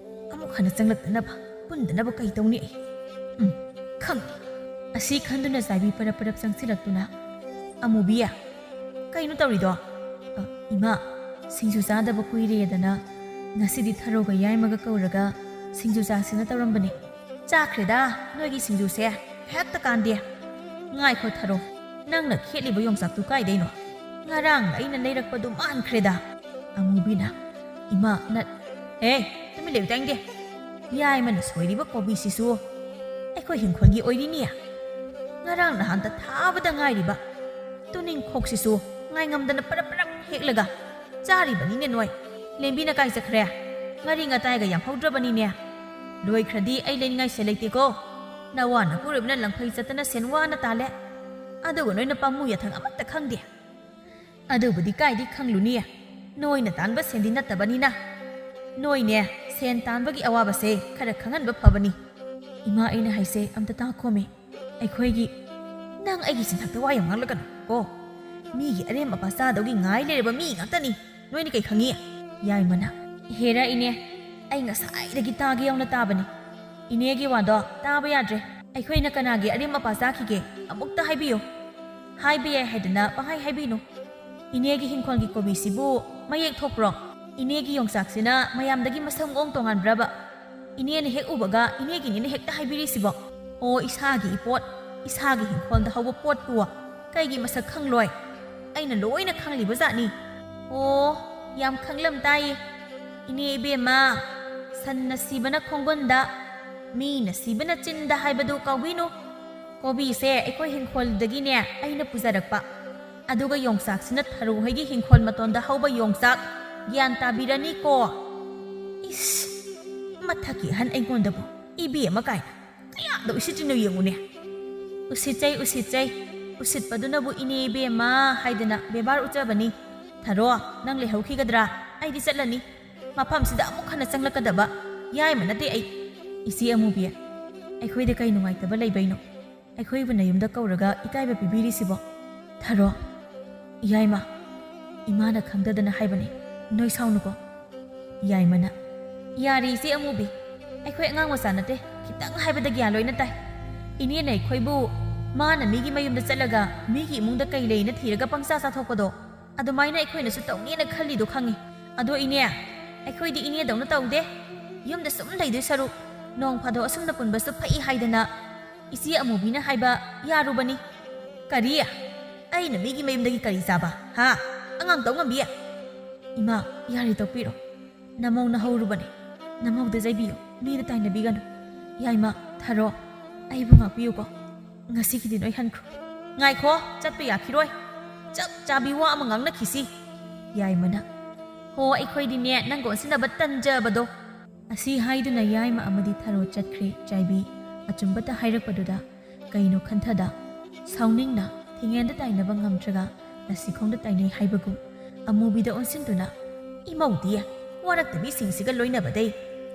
ꯑꯃꯨꯛ ꯍꯟꯅ ꯆꯪꯂꯛꯇꯅꯕ ꯄꯨꯟꯗꯅꯕ ꯀꯩ ꯇꯧꯅꯤ ꯑꯩ ꯈꯪꯉꯤ ꯑꯁꯤ ꯈꯟꯗꯨꯅ ꯆꯥꯏꯕꯤ ꯄꯔꯞ ꯄꯔꯞ ꯆꯪꯁꯤꯜꯂꯛꯇꯨꯅ ꯑꯃꯨꯕꯤ ꯀꯩꯅꯣ ꯇꯧꯔꯤꯗꯣ ꯏꯃꯥ ꯁꯤꯡꯖꯨ ꯆꯥꯗꯕ ꯀꯨꯏꯔꯦꯗꯅ ꯉꯁꯤꯗꯤ ꯊꯔꯣꯒ ꯌꯥꯏꯃꯒ ꯀꯧꯔꯒ ꯁꯤꯡꯖꯨ ꯆꯥꯁꯤꯅ ꯇꯧꯔꯝꯕꯅꯤ ꯆꯥꯈ꯭ꯔꯦꯗ ꯅꯣꯏꯒꯤ ꯁꯤꯡꯖꯨꯁꯦ ꯍꯦꯛꯇ ꯀꯥꯟꯗꯦ ꯉꯥꯏꯈꯣ ꯊꯔꯣ ꯅꯪꯅ ꯈꯦꯠꯂꯤꯕ ꯌꯣꯡꯆꯥꯛꯇꯨ ꯀꯥꯏꯗꯩꯅꯣ ꯉꯔꯥꯡ ꯑꯩꯅ ꯂꯩꯔꯛꯄꯗꯨ ꯃꯥꯟꯈ꯭ꯔꯦꯗ ꯑꯃꯨꯕꯤꯅ ꯏꯃꯥ ꯇꯨꯃꯤꯟ ꯂꯩꯌꯨ ꯇꯥꯏꯅꯤꯡꯗꯦ ꯌꯥꯏꯃꯅ ꯁꯣꯏꯔꯤꯕ ꯀꯣꯕꯤꯁꯤꯁꯨ ꯑꯩꯈꯣꯏ ꯍꯤꯡꯈꯣꯜꯒꯤ ꯑꯣꯏꯔꯤꯅꯤ ꯉꯔꯥꯡ ꯅꯍꯥꯟꯇ ꯊꯥꯕꯗ ꯉꯥꯏꯔꯤꯕ ꯇꯨꯅꯤꯡꯈꯣꯛꯁꯤꯁꯨ ꯉꯥꯏꯉꯝꯗꯅ ꯄꯔꯞ ꯄꯔꯞ ꯍꯦꯛꯂꯒ ꯆꯥꯔꯤꯕꯅꯤꯅꯦ ꯅꯣꯏ ꯂꯦꯝꯕꯤꯅ ꯀꯥꯏ ꯆꯠꯈ꯭ꯔꯦ ꯉꯥꯔꯤ ꯉꯥꯇꯥꯏꯒ ꯌꯥꯝ ꯍꯧꯗ꯭ꯔꯕꯅꯤꯅꯦ ꯂꯣꯏꯈ꯭ꯔꯗꯤ ꯑꯩ ꯂꯩꯅꯤꯡꯉꯥꯏ ꯁꯦꯜ ꯂꯩꯇꯦꯀꯣ ꯅꯋꯥꯅ ꯄꯨꯔꯤꯕꯅ ꯂꯪꯐꯩ ꯆꯠꯇꯅ ꯁꯦꯟ ꯋꯥꯅ ꯇꯥꯜꯂꯦ ꯑꯗꯨꯒ ꯅꯣꯏꯅ ꯄꯥꯝꯃꯨ ꯌꯥꯊꯪ ꯑꯃꯠꯇ ꯈꯪꯗꯦ ꯑꯗꯨꯕꯨꯗꯤ ꯀꯥꯏꯗꯤ ꯈꯪꯂꯨꯅꯤ ꯅꯣꯏꯅ ꯇꯥꯟꯕ ꯁꯦꯟꯗꯤ ꯅꯠꯇꯕꯅꯤꯅ ꯅꯣꯏꯅꯦ ꯁꯦꯟ ꯇꯥꯟꯕꯒꯤ ꯑꯋꯥꯕꯁꯦ ꯈꯔ ꯈꯪꯍꯟꯕ ꯐꯕꯅꯤ ꯏꯃꯥ ꯑꯩꯅ ꯍꯥꯏꯁꯦ ꯑꯝꯇ ꯇꯥꯈꯣꯃꯦ ꯑꯩꯈꯣꯏꯒꯤ ꯅꯪ ꯑꯩꯒꯤ ꯆꯤꯟꯊꯛꯇ ꯋꯥ ꯌꯥꯝ ꯉꯥꯡꯂꯛꯀꯅꯨ ꯀꯣ ꯃꯤꯒꯤ ꯑꯔꯦꯝ ꯑꯄꯥ ꯆꯥꯗꯧꯒꯤ ꯉꯥꯏ ꯂꯩꯔꯕ ꯃꯤ ꯉꯥꯛꯇꯅꯤ ꯅꯣꯏꯅ ꯀꯩ ꯈꯪꯉꯤ ꯌꯥꯏꯃꯅ ꯍꯦꯔꯥ ꯏꯅꯦ ꯑꯩ ꯉꯁꯥꯏꯗꯒꯤ ꯇꯥꯒꯦ ꯌꯥꯎꯅ ꯇꯥꯕꯅꯤ ꯏꯅꯦꯒꯤ ꯋꯥꯗꯣ ꯇꯥꯕ ꯌꯥꯗ꯭ꯔꯦ ꯑꯩꯈꯣꯏꯅ ꯀꯅꯥꯒꯤ ꯑꯔꯦꯝ ꯑꯄꯥ ꯆꯥꯈꯤꯒꯦ ꯑꯃꯨꯛꯇ ꯍꯥꯏꯕꯤꯌꯨ ꯍꯥꯏꯕ ꯌꯥꯏ ꯍꯥꯏꯗꯅ ꯄꯪꯍꯥꯏ ꯍꯥꯏꯕꯤꯅꯨ ꯏꯅꯦꯒꯤ ꯍꯤꯡꯈꯣꯜꯒꯤ ꯀꯣꯕꯤꯁꯤꯕꯨ ꯃꯌꯦꯛ ꯊꯣꯛꯄ꯭ꯔꯣ ꯏꯅꯦꯒꯤ ꯌꯣꯡꯆꯥꯛꯁꯤꯅ ꯃꯌꯥꯝꯗꯒꯤ ꯃꯁꯛ ꯃꯑꯣꯡ ꯇꯣꯉꯥꯟꯕ꯭ꯔꯕ ꯏꯅꯦꯅ ꯍꯦꯛ ꯎꯕꯒ ꯏꯅꯦꯒꯤꯅꯤꯅ ꯍꯦꯛꯇ ꯍꯥꯏꯕꯤꯔꯤꯁꯤꯕꯣ ꯑꯣ ꯏꯁꯥꯒꯤ ꯏꯄꯣꯠ ꯏꯁꯥꯒꯤ ꯍꯤꯡꯈꯣꯜꯗ ꯍꯧꯕ ꯄꯣꯠꯄꯨ ꯀꯩꯒꯤ ꯃꯁꯛ ꯈꯪꯂꯣꯏ ꯑꯩꯅ ꯂꯣꯏꯅ ꯈꯪꯂꯤꯕ ꯖꯥꯠꯅꯤ ꯑꯣ ꯌꯥꯝ ꯈꯪꯂꯝ ꯇꯥꯏꯌꯦ ꯏꯅꯦ ꯏꯕꯦꯝꯃ ꯁꯟꯅ ꯁꯤꯕꯅ ꯈꯣꯡꯒꯨꯟꯗ ꯃꯤꯅ ꯁꯤꯕꯅ ꯆꯤꯟꯗ ꯍꯥꯏꯕꯗꯨ ꯀꯥꯎꯕꯤꯅꯨ ꯀꯣꯕꯤꯁꯦ ꯑꯩꯈꯣꯏ ꯍꯤꯡꯈꯣꯜꯗꯒꯤꯅꯦ ꯑꯩꯅ ꯄꯨꯖꯔꯛꯄ ꯑꯗꯨꯒ ꯌꯣꯡꯆꯥꯛꯁꯤꯅ ꯊꯔꯣꯍꯣꯏꯒꯤ ꯍꯤꯡꯈꯣꯜ ꯃꯇꯣꯟꯗ ꯍꯧꯕ ꯌꯣꯡꯆꯥꯛ ꯒ꯭ꯌꯥꯟ ꯇꯥꯕꯤꯔꯅꯤꯀꯣ ꯏꯁ ꯃꯊꯛꯀꯤ ꯑꯍꯟ ꯑꯩꯉꯣꯟꯗꯕꯨ ꯏꯕꯦꯝꯃ ꯀꯥꯏꯅ ꯀꯌꯥꯗ ꯎꯁꯤꯠꯇ꯭ꯔꯤꯅꯣ ꯌꯦꯡꯉꯨꯅꯦ ꯎꯁꯤꯠꯆꯩ ꯎꯁꯤꯠꯄꯗꯨꯅꯕꯨ ꯏꯅꯦ ꯏꯕꯦꯝꯃ ꯍꯥꯏꯗꯅ ꯕꯦꯕꯥꯔ ꯎꯠꯆꯕꯅꯤ ꯊꯔꯣ ꯅꯪ ꯂꯩꯍꯧꯈꯤꯒꯗ꯭ꯔꯥ ꯑꯩꯗꯤ ꯆꯠꯂꯅꯤ ꯃꯐꯝꯁꯤꯗ ꯑꯃꯨꯛ ꯍꯟꯅ ꯆꯪꯂꯛꯀꯗꯕ ꯌꯥꯏꯃ ꯅꯠꯇꯦ ꯑꯩ ꯏꯆꯦ ꯑꯃꯨꯕꯤ ꯑꯩꯈꯣꯏꯗ ꯀꯩ ꯅꯨꯡꯉꯥꯏꯇꯕ ꯂꯩꯕꯩꯅꯣ ꯑꯩꯈꯣꯏꯕꯨ ꯅꯌꯨꯝꯗ ꯀꯧꯔꯒ ꯏꯀꯥꯏꯕ ꯄꯤꯕꯤꯔꯤꯁꯤꯕꯣ ꯊꯔꯣ ꯌꯥꯏꯃ ꯏꯃꯥꯅ ꯈꯪꯗꯗꯅ ꯍꯥꯏꯕꯅꯤ ꯅꯣꯏ ꯁꯥꯎꯅꯨꯀꯣ ꯌꯥꯏꯃꯅ ꯌꯥꯔꯤ ꯏꯆꯦ ꯑꯃꯨꯕꯤ ꯑꯩꯈꯣꯏ ꯑꯉꯥꯡ ꯃꯆꯥ ꯅꯠꯇꯦ ꯈꯤꯇꯪ ꯍꯥꯏꯕꯗ ꯒ꯭ꯌꯥꯟ ꯂꯣꯏꯅ ꯇꯥꯏ ꯏꯅꯦꯅ ꯑꯩꯈꯣꯏꯕꯨ ꯃꯥꯅ ꯃꯤꯒꯤ ꯃꯌꯨꯝꯗ ꯆꯠꯂꯒ ꯃꯤꯒꯤ ꯏꯃꯨꯡꯗ ꯀꯩ ꯂꯩꯅ ꯊꯤꯔꯒ ꯄꯪꯆꯥ ꯆꯥꯊꯣꯛꯄꯗꯣ ꯑꯗꯨꯃꯥꯏꯅ ꯑꯩꯈꯣꯏꯅꯁꯨ ꯇꯧꯅꯦꯅ ꯈꯜꯂꯤꯗꯣ ꯈꯪꯉꯤ ꯑꯗꯣ ꯏꯅꯦ ꯑꯩꯈꯣꯏꯗꯤ ꯏꯅꯦꯗꯧꯅ ꯇꯧꯗꯦ ꯌꯨꯝꯗ ꯁꯨꯝ ꯂꯩꯗꯣꯏ ꯁꯔꯨꯛ ꯅꯣꯡ ꯐꯥꯗꯣꯛ ꯑꯁꯨꯝꯅ ꯄꯨꯟꯕꯁꯨ ꯐꯩ ꯍꯥꯏꯗꯅ ꯏꯆꯦ ꯑꯃꯨꯕꯤꯅ ꯍꯥꯏꯕ ꯌꯥꯔꯨꯕꯅꯤ ꯀꯔꯤ ꯑꯩꯅ ꯃꯤꯒꯤ ꯃꯌꯨꯝꯗꯒꯤ ꯀꯔꯤ ꯆꯥꯕ ꯍꯥ ꯑꯉꯥꯡ ꯇꯧ ꯉꯝꯕꯤ ꯏꯃꯥ ꯌꯥꯔꯤ ꯇꯣꯛꯄꯤꯔꯣ ꯅꯃꯧꯅ ꯍꯧꯔꯨꯕꯅꯤ ꯅꯃꯧꯗ ꯆꯩꯕꯤꯌꯨ ꯃꯤꯗ ꯇꯥꯏꯅꯕꯤꯒꯅꯨ ꯌꯥꯏꯃ ꯊꯔꯣ ꯑꯩꯕꯨ ꯉꯥꯛꯄꯤꯌꯨꯀꯣ ꯉꯁꯤꯒꯤꯗꯤ ꯅꯣꯏ ꯍꯟꯈ꯭ꯔꯣ ꯉꯥꯏꯈꯣ ꯆꯠꯄ ꯌꯥꯈꯤꯔꯣꯏ ꯆꯞ ꯆꯥꯕꯤ ꯋꯥ ꯑꯃ ꯉꯥꯡꯅꯈꯤꯁꯤ ꯌꯥꯏꯃꯅ ꯍꯣ ꯑꯩꯈꯣꯏꯗꯤꯅꯦ ꯅꯪꯒ ꯑꯣꯟꯁꯤꯟꯅꯕ ꯇꯟꯖꯕꯗꯣ ꯑꯁꯤ ꯍꯥꯏꯗꯨꯅ ꯌꯥꯏꯃ ꯑꯃꯗꯤ ꯊꯔꯣ ꯆꯠꯈ꯭ꯔꯦ ꯆꯥꯏꯕꯤ ꯑꯆꯨꯝꯕꯇ ꯍꯥꯏꯔꯛꯄꯗꯨꯗ ꯀꯩꯅꯣ ꯈꯟꯊꯗ ꯁꯥꯎꯅꯤꯡꯅ ꯊꯤꯡꯉꯦꯟꯗ ꯇꯥꯏꯅꯕ ꯉꯝꯗ꯭ꯔꯒ ꯂꯁꯤꯈꯣꯡꯗ ꯇꯥꯏꯅꯩ ꯍꯥꯏꯕꯒꯨꯝ ꯑꯃꯨꯕꯤꯗ ꯑꯣꯟꯁꯤꯟꯗꯨꯅ ꯏꯃꯧꯗꯤ ꯋꯥꯔꯛꯇꯕꯤꯁꯤꯡꯁꯤꯒ ꯂꯣꯏꯅꯕꯗꯩ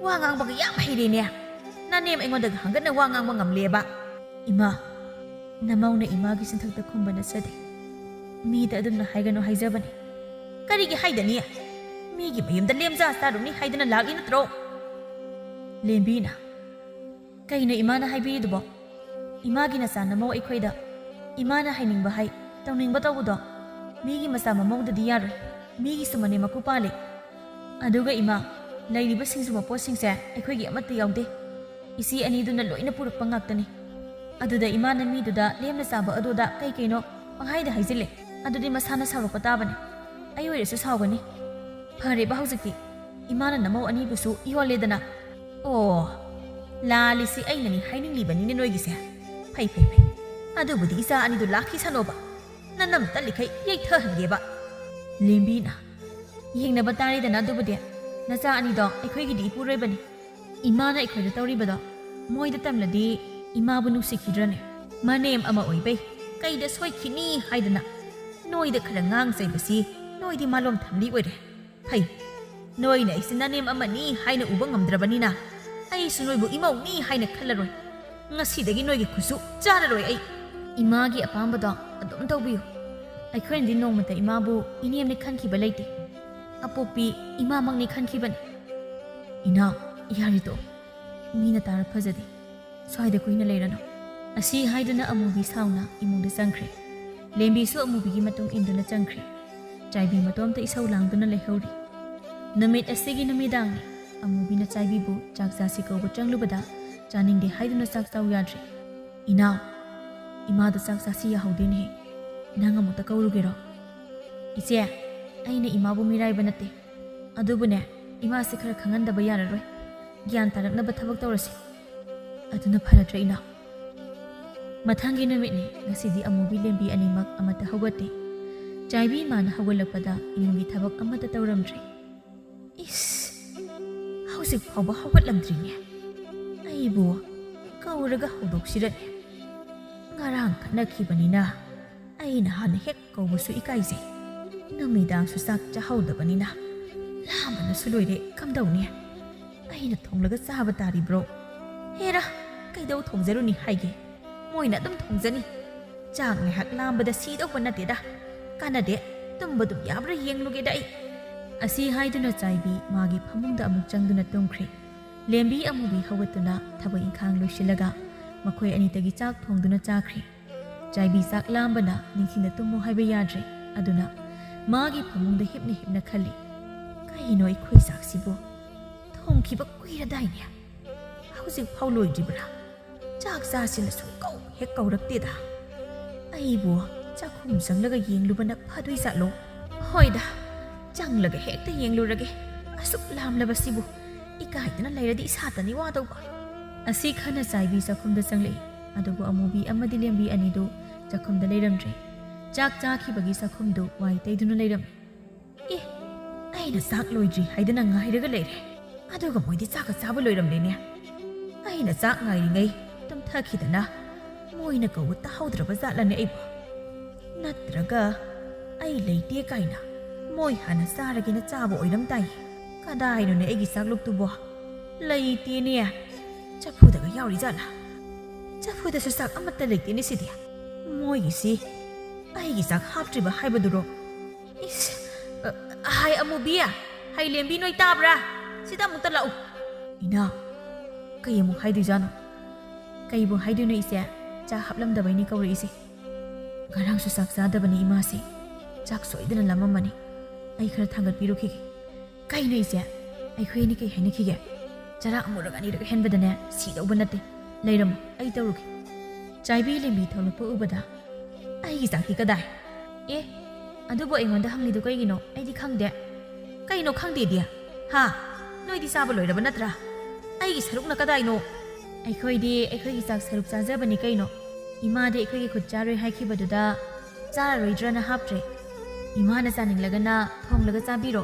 ꯋꯥ ꯉꯥꯡꯕꯒ ꯌꯥꯝ ꯍꯩꯔꯦꯅꯦ ꯅꯅꯦꯝ ꯑꯩꯉꯣꯟꯗꯒ ꯍꯪꯒꯠꯅ ꯋꯥ ꯉꯥꯡꯕ ꯉꯝꯂꯦꯕ ꯏꯃꯥ ꯅꯃꯧꯅ ꯏꯃꯥꯒꯤ ꯆꯤꯟꯊꯛꯇ ꯈꯨꯝꯕ ꯅꯠꯆꯗꯦ ꯃꯤꯗ ꯑꯗꯨꯝꯅ ꯍꯥꯏꯒꯅꯨ ꯍꯥꯏꯖꯕꯅꯤ ꯀꯔꯤꯒꯤ ꯍꯥꯏꯗꯅꯤ ꯃꯤꯒꯤ ꯃꯌꯨꯝꯗ ꯂꯦꯝꯖꯥ ꯆꯥꯔꯨꯅꯤ ꯍꯥꯏꯗꯅ ꯂꯥꯛꯏ ꯅꯠꯇ꯭ꯔꯣ ꯂꯦꯝꯕꯤꯅ ꯀꯩꯅꯣ ꯏꯃꯥꯅ ꯍꯥꯏꯕꯤꯔꯤꯗꯨꯕꯣ ꯏꯃꯥꯒꯤ ꯅꯆꯥ ꯅꯃꯧ ꯑꯩꯈꯣꯏꯗ ꯏꯃꯥꯅ ꯍꯥꯏꯅꯤꯡꯕ ꯍꯥꯏ ꯇꯧꯅꯤꯡꯕ ꯇꯧꯕꯗꯣ ꯃꯤꯒꯤ ꯃꯆꯥ ꯃꯃꯧꯗꯗꯤ ꯌꯥꯔꯣꯏ ꯃꯤꯒꯤꯁꯨ ꯃꯅꯦ ꯃꯀꯨ ꯄꯥꯜꯂꯤ ꯑꯗꯨꯒ ꯏꯃꯥ ꯂꯩꯔꯤꯕ ꯁꯤꯡꯖꯨ ꯃꯄꯣꯠꯁꯤꯡꯁꯦ ꯑꯩꯈꯣꯏꯒꯤ ꯑꯃꯠꯇ ꯌꯥꯎꯗꯦ ꯏꯆꯦ ꯑꯅꯤꯗꯨꯅ ꯂꯣꯏꯅ ꯄꯨꯔꯛꯄ ꯉꯥꯛꯇꯅꯤ ꯑꯗꯨꯗ ꯏꯃꯥꯅ ꯃꯤꯗꯨꯗ ꯂꯦꯝꯅ ꯆꯥꯕ ꯑꯗꯨꯗ ꯀꯩ ꯀꯩꯅꯣ ꯄꯪꯍꯥꯏꯗ ꯍꯥꯏꯖꯤꯜꯂꯦ ꯑꯗꯨꯗꯤ ꯃꯁꯥꯅ ꯁꯥꯎꯔꯛꯄ ꯇꯥꯕꯅꯤ ꯑꯩ ꯑꯣꯏꯔꯁꯨ ꯁꯥꯎꯒꯅꯤ ꯐꯔꯦꯕ ꯍꯧꯖꯤꯛꯇꯤ Imana namau ani busu iholedana. Oh, lalisi ay nani haining liba ni noy gise. Pay. Ado budi isa ani do laki sanoba. Nanam talikay yay thahangeba. Lembi na. Yeng na batari dana do budi. Nasa ani do ay gidi ipuray bani. Imana ay da tawri bado. Moy da tamladi ima bu nusikidrane. Manem ama oybay. Kay da soy kini haydana. Noy da karangang say basi. Noy di malom tamli wede. Pay. Noy na isinanem ama ni hayna ubang amdrabani na. Ay sunoy bu imaw ni hayna kalaroy. Ngasidagi noy gi kusu chararoy ay. Imagi apambado adom tawbiyo. Ay di nongmata ima bu iniyam ni khankiba layte. Apopi ima mang ni khankiban. Ina iyarito. Mina tara phajadi. Soyda kuina leirano. Asi haiduna amubi sauna imungda changkhre. Lembi su amubi gi matung induna changkhre. Chaibi matomta isau langduna lehori. Namit asigi namidang amubi na chaibi bu chaksa sikauba changlubada chaningde haiduna chaksa yadre. Ina ima da chaksa si yahaudine. Nanga muta kaurugero. Ise aina ima bu mirai banate. Adubune ima se khara khangandaba yararoi. Gyan taraknaba thabak tawrasi. Aduna pharatra ina. Mathangi numitni ngasidi amubi lembi animak amata hawate. Chaibi man hawalakpada imungi thabak amata tawramdre. Is hauzik phawba hawatlamdrine. Aibu kauraga hawdoksirane. Ngarang kanakibanina. Aina hana hek kaubusu ikaize. Namidang susak chahawdabanina. Lamana suloide kamdawne. Aina thonglaga chaba tari bro. Hera kaidau thongjaruni haige. Moina dum thongjani. Chang ne hak lambada sidaw banateda. Kanade tumbadum yabra yengluge dai. Asi haiduna chaibi magi phamungda amuk changduna tungkhre. Lembi amubi hawatuna thaba inkhang loisilaga makhoi anitagi chak thongduna chakhre. Chaibi sak lambana ningsinda tumo haiba yadre. Aduna magi phamungda hipna khali. Kaino ikhoi saksibo. Thongkiba kuira daine. Hauzik phawloi dibra. Chak sasina su kau hek kaurakteda. Aibo chakhum sanglaga yenglubana phadoi satlo. Hoida changlaga hekta yenglurage. Asuk lamlaba sibu. Ikaidana lairadi isatani wadauba. Asi khana chaibi chakhumda changle. Adubu amubi amadi lembi anido chakhumda leiramdre. Chak chakhibagi chakhumdo wai taiduna leiram. Aina chak loidri haidana ngairaga leire. Aduga moidi chaka chaba loiramdene. Aina chak ngairingai tamthakidana. Moina kawu tahaudraba zatlane aibo. Natraga ai leite kaina. Moi hana saragina chaba oiramtai. Kadainone aigi chakluktubo. Leitene. Chapudaga yauri zala. Chapuda su sak amata leitene sidi. Moigi si. Aigi sak haptriba haibaduro. Is hai amubia. Hai lembi noi tabra. Sida mukta lau. Ina. Kaya mu haidu jano. Kaya bu haidu no ise. Cha haplam da baini kauri ise. Garang su sak zada bani imasi. Chak soidana lamamani. Ai khara thangat piru khige. Kaya no ise. Ai khoi ni kay haini khige. Chara amuraga ni raga henbadane sida ubanate. Leiram ai tawruki. Chaibi lembi thawlupu ubada. Ai gi sakti kadai. Adubo aingonda hanglidu kaigino aidi khangde. Kaino khangde dia. Ha. Noidi saba loiraba natra. Ai sarukna kadaino. Aikhoigi sak saruk chajabani kaino. Imade aikhoigi khut charoi haikibaduda chararoidrana haptre. Imana chaninglagana thonglaga chabiro.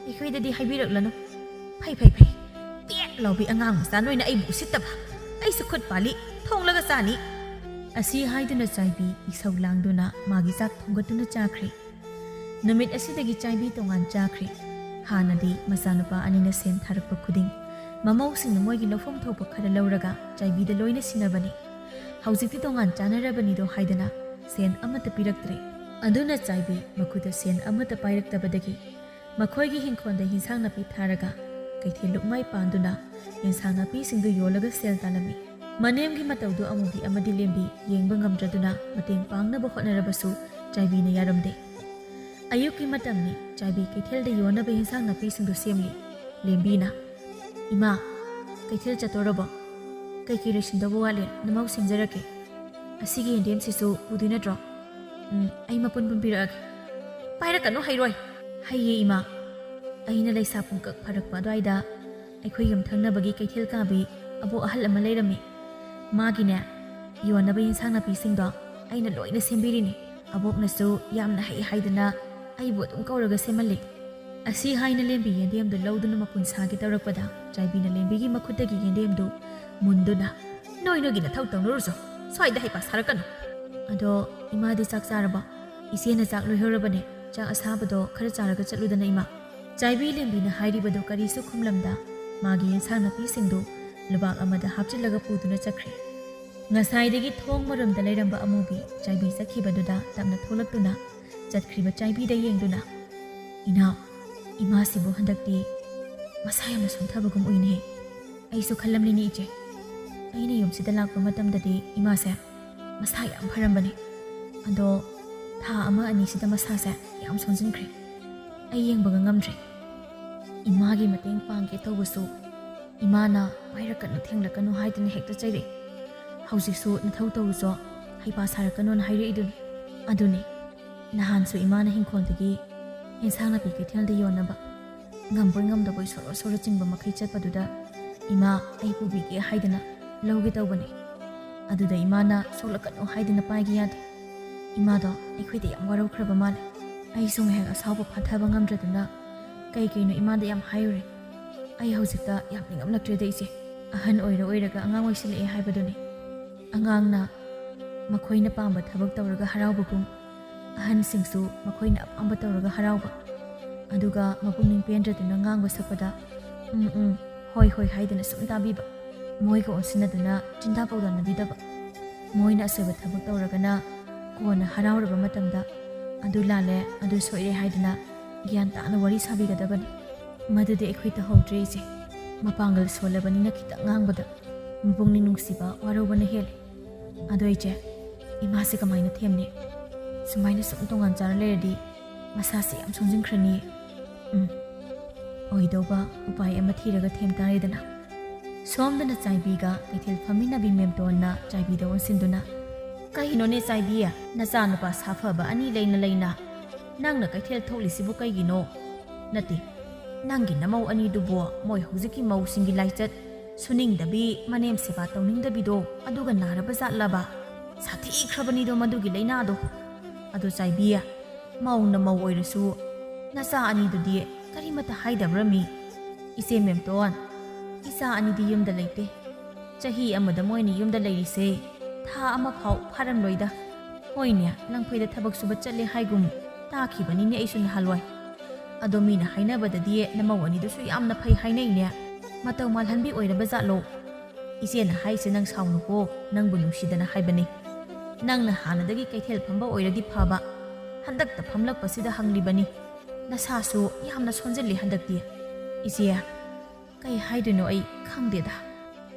Aikhoidadi haibiraklanu. Phai. Pek lawbi angang sa noina aibu sittaba. Ai su khut pali thonglaga chani. Asi haiduna chaibi isau langduna magi sak thonggatuna chakhre. Namit asidagi chaibi tongan chakhre. Hanadi masanupa anina sen tharakpa khuding. Mamausingna moigi lawfam thopa khara lawraga chaibida loina sinabani. Haujikti tongan chanarabani do haidana sen amata piraktre. Aduna chaibi makuda sen amata pairaktabadagi makhoigi hinkhonda hinsang napi tharaga kaithel lukmai panduna hinsang napi singdu yolaga sel talami. Manemgi mataudu amubi amadi lembi yengba ngamdraduna mateng pangnaba hotnarabasu chaibina yaramde. Ayuki matamni chaibi kaithelde yonaba hinsang napi singdu semli. Lembina Ima kaithel chatorabo kaiki loisindaba wale namau singjarake. Asigi indem sisu udina dro. Ai mapun pun pirage. Pairakano hairoi. Haiye ima. ꯑꯩꯅ ꯂꯩꯁꯥ ꯄꯨꯡꯀꯛ ꯐꯥꯔꯛꯄ ꯑꯗꯨꯋꯥꯏꯗ ꯑꯩꯈꯣꯏ ꯌꯨꯝꯊꯪꯅꯕꯒꯤ ꯀꯩꯊꯦꯜ ꯀꯥꯕꯤ ꯑꯕꯣꯛ ꯑꯍꯜ ꯑꯃ ꯂꯩꯔꯝꯃꯤ. ꯃꯥꯒꯤꯅꯦ ꯌꯣꯟꯅꯕ ꯌꯦꯟꯁꯥꯡ ꯅꯥꯄꯤꯁꯤꯡꯗꯣ ꯑꯩꯅ ꯂꯣꯏꯅ ꯁꯦꯝꯕꯤꯔꯤꯅꯤ. ꯑꯕꯣꯛꯅꯁꯨ ꯌꯥꯝꯅ ꯍꯩ ꯍꯥꯏꯗꯅ ꯑꯩꯕꯨ ꯑꯗꯨꯝ ꯀꯧꯔꯒ ꯁꯦꯝꯍꯜꯂꯤ. ꯑꯁꯤ ꯍꯥꯏꯅ ꯂꯦꯝꯕꯤ ꯌꯦꯟꯗꯦꯝꯗꯨ ꯂꯧꯗꯨꯅ ꯃꯄꯨꯟ ꯁꯥꯒꯦ ꯇꯧꯔꯛꯄꯗ ꯆꯥꯏꯕꯤꯅ ꯂꯦꯝꯕꯤꯒꯤ ꯃꯈꯨꯠꯇꯒꯤ ꯌꯦꯟꯗꯦꯝꯗꯨ ꯃꯨꯟꯗꯨꯅ ꯅꯣꯏꯒꯤ ꯅꯊꯧ ꯇꯧꯅꯔꯨꯆꯣ, ꯁ꯭ꯋꯥꯏꯗ ꯍꯩꯄꯥ ꯁꯥꯔꯛꯀꯅꯨ. ꯑꯗꯣ ꯏꯃꯥꯗꯤ ꯆꯥꯛ ꯆꯥꯔꯕ? ꯏꯆꯦꯅ ꯆꯥꯛ ꯂꯣꯏꯍꯧꯔꯕꯅꯦ. ꯆꯥꯛ ꯑꯁꯥꯕꯗꯣ ꯈꯔ ꯆꯥꯔꯒ ꯆꯠꯂꯨꯗꯅ ꯏꯃꯥ. ꯆꯥꯏꯕꯤ ꯂꯦꯝꯕꯤꯅ ꯍꯥꯏꯔꯤꯕꯗꯨ ꯀꯔꯤꯁꯨ ꯈꯨꯝꯂꯝꯗ ꯃꯥꯒꯤ ꯌꯦꯟꯁꯥꯡ ꯅꯥꯄꯤꯁꯤꯡꯗꯨ ꯂꯨꯕꯥꯛ ꯑꯃꯗ ꯍꯥꯞꯆꯤꯜꯂꯒ ꯄꯨꯗꯨꯅ ꯆꯠꯈ꯭ꯔꯦ. ꯉꯁꯥꯏꯗꯒꯤ ꯊꯣꯡ ꯃꯔꯨꯝꯗ ꯂꯩꯔꯝꯕ ꯑꯃꯨꯕꯤ ꯆꯥꯏꯕꯤ ꯆꯠꯈꯤꯕꯗꯨꯗ ꯇꯞꯅ ꯊꯣꯛꯂꯛꯇꯨꯅ ꯆꯠꯈ꯭ꯔꯤꯕ ꯆꯥꯏꯕꯤꯗ ꯌꯦꯡꯗꯨꯅ, ꯏꯅꯥꯎ, ꯏꯃꯥꯁꯤꯕꯨ ꯍꯟꯗꯛꯇꯤ ꯃꯁꯥ ꯌꯥꯝꯅ ꯁꯣꯟꯊꯕꯒꯨꯝ ꯎꯏꯅꯦ. ꯑꯩꯁꯨ ꯈꯜꯂꯝꯂꯤꯅꯤ ꯏꯆꯦ. ꯑꯩꯅ ꯌꯨꯝꯁꯤꯗ ꯂꯥꯛꯄ ꯃꯇꯝꯗꯗꯤ ꯏꯃꯥꯁꯦ ꯃꯁꯥ ꯌꯥꯝ ꯐꯔꯝꯕꯅꯤ. ꯑꯗꯣ ꯊꯥ ꯑꯃ ꯑꯅꯤꯁꯤꯗ ꯃꯁꯥꯁꯦ ꯌꯥꯝ ꯁꯣꯟꯖꯤꯟꯈ꯭ꯔꯦ. ꯑꯩ ꯌꯦꯡꯕꯒ ꯉꯝꯗ꯭ꯔꯦ. ꯏꯃꯥꯒꯤ ꯃꯇꯦꯡ ꯄꯥꯡꯒꯦ ꯇꯧꯕꯁꯨ ꯏꯃꯥꯅ ꯄꯥꯏꯔꯛꯀꯅꯨ ꯊꯦꯡꯂꯛꯀꯅꯨ ꯍꯥꯏꯗꯨꯅ ꯍꯦꯛꯇ ꯆꯩꯔꯛꯏ. ꯍꯧꯖꯤꯛꯁꯨ ꯅꯊꯧ ꯇꯧꯔꯨꯆꯣ, ꯍꯩꯄꯥ ꯁꯥꯔꯛꯀꯅꯣꯅ ꯍꯥꯏꯔꯛꯏꯗꯨꯅꯤ. ꯑꯗꯨꯅꯤ ꯅꯍꯥꯟꯁꯨ ꯏꯃꯥꯅ ꯍꯤꯡꯈꯣꯜꯗꯒꯤ ꯌꯦꯟꯁꯥꯡ ꯅꯥꯄꯤ ꯀꯩꯊꯦꯜꯗ ꯌꯣꯟꯅꯕ ꯉꯝꯕꯣꯏ ꯉꯝꯗꯕꯣꯏ ꯁꯣꯔꯣ ꯁꯣꯔꯣ ꯆꯤꯡꯕ ꯃꯈꯩ ꯆꯠꯄꯗꯨꯗ ꯏꯃꯥ ꯑꯩ ꯄꯨꯕꯤꯒꯦ ꯍꯥꯏꯗꯅ ꯂꯧꯒꯦ ꯇꯧꯕꯅꯤ. ꯑꯗꯨꯗ ꯏꯃꯥꯅ ꯁꯣꯛꯂꯛꯀꯅꯨ ꯍꯥꯏꯗꯅ ꯄꯥꯏꯒꯦ ꯌꯥꯗꯦ. ꯏꯃꯥꯗꯣ ꯑꯩꯈꯣꯏꯗ ꯌꯥꯝ ꯋꯥꯔꯧꯈ꯭ꯔꯕ ꯃꯥꯜꯂꯦ. ꯑꯩꯁꯨ ꯉꯥꯏꯍꯥꯛ ꯑꯁꯥꯎꯕ ꯐꯥꯊꯕ ꯉꯝꯗ꯭ꯔꯗꯅ ꯀꯩꯅꯣ ꯏꯃꯥꯗ ꯌꯥꯝ ꯍꯥꯏꯔꯨꯔꯦ. ꯑꯩ ꯍꯧꯖꯤꯛꯇ ꯌꯥꯝ ꯅꯤꯡꯉꯝꯂꯛꯇ꯭ꯔꯦꯗ ꯏꯆꯦ. ꯑꯍꯟ ꯑꯣꯏꯔꯒ ꯑꯉꯥꯡ ꯑꯣꯏꯁꯤꯜꯂꯛꯑꯦ ꯍꯥꯏꯕꯗꯨꯅꯤ. ꯑꯉꯥꯡꯅ ꯃꯈꯣꯏꯅ ꯄꯥꯝꯕ ꯊꯕꯛ ꯇꯧꯔꯒ ꯍꯔꯥꯎꯕꯒꯨꯝ ꯑꯍꯟꯁꯤꯡꯁꯨ ꯃꯈꯣꯏꯅ ꯑꯄꯥꯝꯕ ꯇꯧꯔꯒ ꯍꯔꯥꯎꯕ. ꯑꯗꯨꯒ ꯃꯄꯨꯛꯅꯤꯡ ꯄꯦꯟꯗ꯭ꯔꯗꯨꯅ ꯉꯥꯡꯕ ꯁꯛꯄꯗ ꯍꯣꯏ ꯍꯣꯏ ꯍꯥꯏꯗꯅ ꯁꯨꯝ ꯇꯥꯕꯤꯕ. ꯃꯣꯏꯒ ꯑꯣꯟꯁꯤꯟꯅꯗꯨꯅ ꯆꯤꯟꯗꯥ ꯄꯥꯎꯗꯥꯅꯕꯤꯗꯕ. ꯃꯣꯏꯅ ꯑꯁꯣꯏꯕ ꯊꯕꯛ ꯇꯧꯔꯒꯅ ꯀꯣꯟꯅ ꯍꯔꯥꯎꯔꯕ ꯃꯇꯝꯗ ꯑꯗꯨ ꯂꯥꯜꯂꯦ ꯑꯗꯨ ꯁꯣꯏꯔꯦ ꯍꯥꯏꯗꯅ ꯒ꯭ꯌꯥꯟ ꯇꯥꯅ ꯋꯥꯔꯤ ꯁꯥꯕꯤꯒꯗꯕꯅꯤ. ꯃꯗꯨꯗꯤ ꯑꯩꯈꯣꯏ ꯇꯧꯍꯧꯗ꯭ꯔꯦ ꯏꯆꯦ. ꯃꯄꯥꯡꯒꯜ ꯁꯣꯜꯂꯕꯅꯤꯅ ꯈꯤꯇꯪ ꯉꯥꯡꯕꯗ ꯃꯄꯨꯛꯅꯤꯡ ꯅꯨꯡꯁꯤꯕ ꯋꯥꯔꯧꯕꯅ ꯍꯦꯜꯂꯤ. ꯑꯗꯣ ꯏꯆꯦ, ꯏꯃꯥꯁꯦ ꯀꯃꯥꯏꯅ ꯊꯦꯝꯅꯤ? ꯁꯨꯃꯥꯏꯅ ꯁꯨꯝ ꯇꯣꯉꯥꯟ ꯆꯥꯔ ꯂꯩꯔꯗꯤ ꯃꯁꯥꯁꯦ ꯌꯥꯝ ꯁꯣꯟꯖꯤꯟꯈ꯭ꯔꯅꯤꯌꯦ. ꯑꯣꯏꯗꯧꯕ ꯎꯄꯥꯏ ꯑꯃ ꯊꯤꯔꯒ ꯊꯦꯝ ꯇꯥꯔꯦꯗꯅ. ꯁꯣꯝꯗꯅ ꯆꯥꯏꯕꯤꯒ ꯀꯩꯊꯦꯜ ꯐꯝꯃꯤꯟꯅꯕꯤ ꯃꯦꯝꯇꯣꯟꯅ ꯆꯥꯏꯕꯤꯗ ꯑꯣꯟꯁꯤꯟꯗꯨꯅ, ꯀꯩꯅꯣꯅꯦ ꯆꯥꯏꯕꯤ, ꯅꯆꯥꯅꯨꯄꯥ ꯁꯥꯐꯕ ꯑꯅꯤ ꯂꯩꯅ ꯅꯪꯅ ꯀꯩꯊꯦꯜ ꯊꯣꯛꯂꯤꯁꯤꯕꯨ ꯀꯩꯒꯤꯅꯣ? ꯅꯠꯇꯦ, ꯅꯪꯒꯤ ꯅꯃꯧ ꯑꯅꯤꯗꯨꯕꯨ ꯃꯣꯏ ꯍꯧꯖꯤꯛꯀꯤ ꯃꯧꯁꯤꯡꯒꯤ ꯂꯥꯏꯆꯠ ꯁꯨꯅꯤꯡꯗꯕꯤ ꯃꯅꯦꯝ ꯁꯦꯕꯥ ꯇꯧꯅꯤꯡꯗꯕꯤꯗꯣ ꯑꯗꯨꯒ ꯅꯥꯔꯕ ꯖꯥꯠꯂꯕ? ꯁꯥꯊꯤꯈ꯭ꯔꯕꯅꯤꯗꯣ ꯃꯗꯨꯒꯤ ꯂꯩꯅꯥꯗꯣ. ꯑꯗꯣ ꯆꯥꯏꯕꯤ, ꯃꯧꯅ ꯃꯧ ꯑꯣꯏꯔꯁꯨ ꯅꯆꯥ ꯑꯅꯤꯗꯨꯗꯤ ꯀꯔꯤꯃꯠꯇ ꯍꯥꯏꯗꯕ꯭ꯔꯃꯤ? ꯏꯆꯦ ꯃꯦꯝꯇꯣꯟ, ꯏꯆꯥ ꯑꯅꯤꯗꯤ ꯌꯨꯝꯗ ꯂꯩꯇꯦ. ꯆꯍꯤ ꯑꯃꯗ ꯃꯣꯏꯅ ꯌꯨꯝꯗ ꯂꯩꯔꯤꯁꯦ ꯊꯥ ꯑꯃ ꯐꯥꯎ ꯐꯥꯔꯝꯂꯣꯏꯗ. ꯍꯣꯏꯅꯦ, ꯂꯪꯐꯩꯗ ꯊꯕꯛ ꯁꯨꯕ ꯆꯠꯂꯦ ꯍꯥꯏꯒꯨꯝ ꯇꯥꯈꯤꯕꯅꯤꯅꯦ ꯑꯩꯁꯨ ꯅꯍꯥꯟꯋꯥꯏ. ꯑꯗꯣ ꯃꯤꯅ ꯍꯥꯏꯅꯕꯗꯗꯤ ꯅꯃꯧ ꯑꯅꯤꯗꯨꯁꯨ ꯌꯥꯝꯅ ꯐꯩ ꯍꯥꯏꯅꯩꯅꯦ. ꯃꯇꯧ ꯃꯥꯜꯍꯟꯕꯤ ꯑꯣꯏꯔꯕ ꯖꯥꯠꯂꯣ? ꯏꯆꯦꯅ ꯍꯥꯏꯁꯦ ꯅꯪ ꯁꯥꯎꯅꯨꯀꯣ, ꯅꯪꯕꯨ ꯅꯨꯡꯁꯤꯗꯅ ꯍꯥꯏꯕꯅꯤ. ꯅꯪꯅ ꯍꯥꯟꯅꯗꯒꯤ ꯀꯩꯊꯦꯜ ꯐꯝꯕ ꯑꯣꯏꯔꯗꯤ ꯐꯕ. ꯍꯟꯗꯛꯇ ꯐꯝꯂꯛꯄꯁꯤꯗ ꯍꯪꯂꯤꯕꯅꯤ. ꯅꯁꯥꯁꯨ ꯌꯥꯝꯅ ꯁꯣꯟꯖꯤꯜꯂꯤ ꯍꯟꯗꯛꯇꯤ. ꯏꯆꯦ, ꯀꯩ ꯍꯥꯏꯗꯣꯏꯅꯣ ꯑꯩ ꯈꯪꯗꯦꯗ.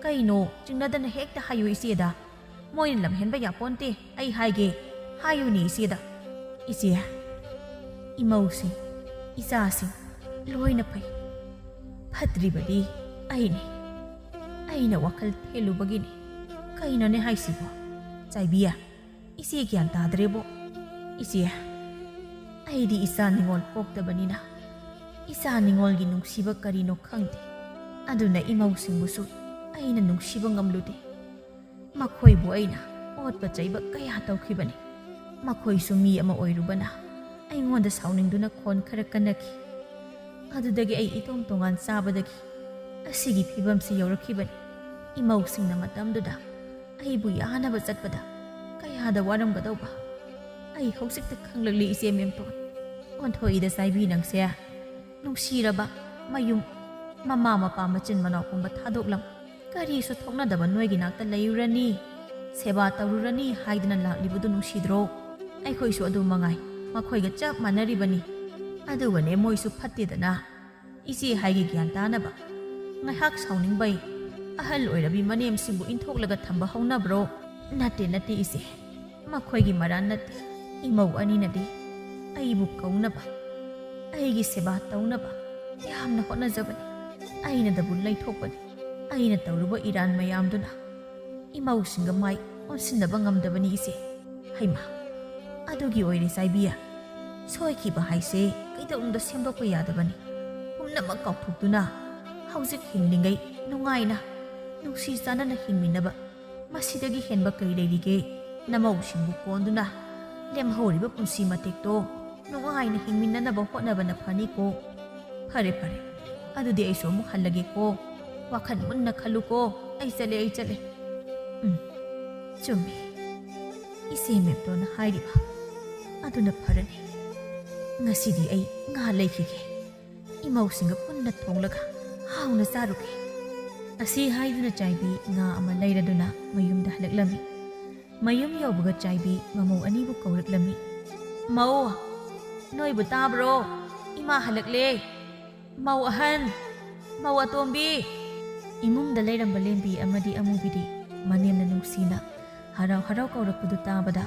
ꯀꯩꯅꯣ ꯆꯤꯡꯅꯗꯅ ꯍꯦꯛꯇ ꯍꯥꯏꯌꯨ ꯏꯆꯦꯗ. ꯃꯣꯏꯅ ꯂꯝꯍꯦꯟꯕ ꯌꯥꯄꯣꯟꯇꯦ. ꯑꯩ ꯍꯥꯏꯒꯦ, ꯍꯥꯏꯌꯨꯅꯦ ꯏꯆꯦꯗ. ꯏꯆꯦ, ꯏꯃꯧꯁꯤꯡ ꯏꯆꯥꯁꯤꯡ ꯂꯣꯏꯅ ꯐꯩ. ꯐꯠꯇ꯭ꯔꯤꯕꯗꯤ ꯑꯩꯅꯤ. ꯑꯩꯅ ꯋꯥꯈꯜ ꯊꯦꯜꯂꯨꯕꯒꯤꯅꯤ. ꯀꯩꯅꯣꯅꯦ ꯍꯥꯏꯁꯤꯕꯣ? ꯆꯥꯏꯕꯤ, ꯏꯆꯦ ꯒ꯭ꯌꯥꯟ ꯇꯥꯗ꯭ꯔꯦꯕꯣ. ꯏꯆꯦ, ꯑꯩꯗꯤ ꯏꯆꯥ ꯅꯤꯉꯣꯜ ꯄꯣꯛꯇꯕꯅꯤ나 ꯏꯆꯥ ꯅꯤꯉꯣꯜꯒꯤ ꯅꯨꯡꯁꯤꯕ ꯀꯔꯤꯅꯣ ꯈꯪꯗꯦ. ꯑꯗꯨꯅ ꯏꯃꯧꯁꯤꯡꯕꯨꯁꯨ ꯑꯩꯅ ꯅꯨꯡꯁꯤꯕ ꯉꯝꯂꯨꯗꯦ. ꯃꯈꯣꯏꯕꯨ ꯑꯩꯅ ꯑꯣꯠꯄ ꯆꯩꯕ ꯀꯌꯥ ꯇꯧꯈꯤꯕꯅꯤ. ꯃꯈꯣꯏꯁꯨ ꯃꯤ ꯑꯃ ꯑꯣꯏꯔꯨꯕꯅ ꯑꯩꯉꯣꯟꯗ ꯁꯥꯎꯅꯤꯡꯗꯨꯅ ꯈꯣꯟ ꯈꯔ ꯀꯟꯅꯈꯤ. ꯑꯗꯨꯗꯒꯤ ꯑꯩ ꯏꯇꯣꯝ ꯇꯣꯉꯥꯟ ꯆꯥꯕꯗꯒꯤ ꯑꯁꯤꯒꯤ ꯐꯤꯕꯝꯁꯤ ꯌꯧꯔꯛꯈꯤꯕꯅꯤ. ꯏꯃꯧꯁꯤꯡꯅ ꯃꯇꯝꯗꯨꯗ ꯑꯩꯕꯨ ꯌꯥꯅꯕ ꯆꯠꯄꯗ ꯀꯌꯥꯗ ꯋꯥꯔꯝꯒꯗꯧꯕ ꯑꯩ ꯍꯧꯖꯤꯛꯇ ꯈꯪꯂꯛꯂꯤ ꯏꯆꯦ ꯃꯦꯝꯇꯣꯟ. ꯑꯣꯟꯊꯣꯛꯏꯗ ꯆꯥꯏꯕꯤ ꯅꯪꯁꯦ. ꯅꯨꯡꯁꯤꯔꯕ ꯃꯌꯨꯝ ꯃꯃꯥ ꯃꯄꯥ ꯃꯆꯤꯟ ꯃꯅꯥꯎ ꯄꯨꯝꯕ ꯊꯥꯗꯣꯛꯂꯝ ꯀꯔꯤꯁꯨ ꯊꯣꯛꯅꯗꯕ ꯅꯣꯏꯒꯤ ꯅꯥꯛꯇ ꯂꯩꯔꯨꯔꯅꯤ, ꯁꯦꯕꯥ ꯇꯧꯔꯨꯔꯅꯤ ꯍꯥꯏꯗꯅ ꯂꯥꯛꯂꯤꯕꯗꯨ ꯅꯨꯡꯁꯤꯗ꯭ꯔꯣ? ꯑꯩꯈꯣꯏꯁꯨ ꯑꯗꯨ ꯃꯉꯥꯏ, ꯃꯈꯣꯏꯒ ꯆꯞ ꯃꯥꯟꯅꯔꯤꯕꯅꯤ. ꯑꯗꯨꯒꯅꯦ ꯃꯣꯏꯁꯨ ꯐꯠꯇꯦꯗꯅ. ꯏꯆꯦ ꯍꯥꯏꯒꯤ ꯒ꯭ꯌꯥꯟ ꯇꯥꯅꯕ ꯉꯥꯏꯍꯥꯛ ꯁꯥꯎꯅꯤꯡꯕꯩ ꯑꯍꯜ ꯑꯣꯏꯔꯕꯤ ꯃꯅꯦꯝꯁꯤꯡꯕꯨ ꯏꯟꯊꯣꯛꯂꯒ ꯊꯝꯕ ꯍꯧꯅꯕ꯭ꯔꯣ? ꯅꯠꯇꯦ ꯏꯆꯦ, ꯃꯈꯣꯏꯒꯤ ꯃꯔꯥꯟ ꯅꯠꯇꯦ. ꯏꯃꯧ ꯑꯅꯤꯅꯗꯤ ꯑꯩꯕꯨ ꯀꯧꯅꯕ, ꯑꯩꯒꯤ ꯁꯦꯕꯥ ꯇꯧꯅꯕ ꯌꯥꯝꯅ ꯍꯣꯠꯅꯖꯕꯅꯤ. ꯑꯩꯅꯗꯕꯨ ꯂꯩꯊꯣꯛꯄꯅꯤ. ꯑꯩꯅ ꯇꯧꯔꯨꯕ ꯏꯔꯥꯟ ꯃꯌꯥꯝꯗꯨꯅ ꯏꯃꯧꯁꯤꯡꯒ ꯃꯥꯏ ꯑꯣꯟꯁꯤꯟꯅꯕ ꯉꯝꯗꯕꯅꯤ ꯏꯆꯦ. ꯍꯩꯃꯥ, ꯑꯗꯨꯒꯤ ꯑꯣꯏꯔꯦ ꯆꯥꯏꯕꯤ. ꯁꯣꯏꯈꯤꯕ ꯍꯥꯏꯁꯦ ꯀꯩꯗꯧꯅꯨꯡꯗ ꯁꯦꯝꯗꯣꯛꯄ ꯌꯥꯗꯕꯅꯤ. ꯄꯨꯝꯅꯃꯛ ꯀꯥꯎꯊꯣꯛꯇꯨꯅ ꯍꯧꯖꯤꯛ ꯍꯤꯡꯂꯤꯉꯩ ꯅꯨꯡꯉꯥꯏꯅ ꯅꯨꯡꯁꯤ ꯆꯥꯟꯅꯅ ꯍꯤꯡꯃꯤꯟꯅꯕ ꯃꯁꯤꯗꯒꯤ ꯍꯦꯟꯕ ꯀꯔꯤ ꯂꯩꯔꯤꯒꯦ? ꯅꯃꯧꯁꯤꯡꯕꯨ ꯀꯣꯟꯗꯨꯅ ꯂꯦꯝꯍꯧꯔꯤꯕ ꯄꯨꯟꯁꯤ ꯃꯇꯦꯛꯇꯣ ꯅꯨꯡꯉꯥꯏꯅ ꯍꯤꯡꯃꯤꯟꯅꯅꯕ ꯍꯣꯠꯅꯕꯅ ꯐꯅꯤꯀꯣ. ꯐꯔꯦ ꯐꯔꯦ, ꯑꯗꯨꯗꯤ ꯑꯩꯁꯨ ꯑꯃꯨꯛ ꯍꯜꯂꯒꯦꯀꯣ. ꯋꯥꯈꯜ ꯃꯨꯟꯅ ꯈꯜꯂꯨꯀꯣ. ꯑꯩ ꯆꯠꯂꯦ. ꯆꯨꯝꯃꯤ, ꯏꯆꯦ ꯃꯦꯝꯇꯣꯟꯅ ꯍꯥꯏꯔꯤꯕ ꯑꯗꯨꯅ ꯐꯔꯅꯤ. ꯉꯁꯤꯗꯤ ꯑꯩ ꯉꯥ ꯂꯩꯈꯤꯒꯦ. ꯏꯃꯧꯁꯤꯡꯒ ꯄꯨꯟꯅ ꯊꯣꯡꯂꯒ ꯍꯥꯎꯅ ꯆꯥꯔꯨꯒꯦ. ꯑꯁꯤ ꯍꯥꯏꯗꯨꯅ ꯆꯥꯏꯕꯤ ꯉꯥ ꯑꯃ ꯂꯩꯔꯗꯨꯅ ꯃꯌꯨꯝꯗ ꯍꯜꯂꯛꯂꯝꯃꯤ. ꯃꯌꯨꯝ ꯌꯧꯕꯒ ꯆꯥꯏꯕꯤ ꯃꯃꯧ ꯑꯅꯤꯕꯨ ꯀꯧꯔꯛꯂꯝꯃꯤ. ꯃꯧ, ꯅꯣꯏꯕꯨ ꯇꯥꯕ꯭ꯔꯣ? ꯏꯃꯥ ꯍꯜꯂꯛꯂꯦ. ꯃꯧ ꯑꯍꯟ, ꯃꯧ ꯑꯇꯣꯝꯕꯤ. ꯏꯃꯨꯡꯗ ꯂꯩꯔꯝꯕ ꯂꯦꯝꯕꯤ ꯑꯃꯗꯤ ꯑꯃꯨꯕꯤꯗꯤ ꯃꯅꯦꯝꯅ ꯅꯨꯡꯁꯤꯅ ꯍꯔꯥꯎ ꯍꯔꯥꯎ ꯀꯧꯔꯛꯄꯗꯨ ꯇꯥꯕꯗ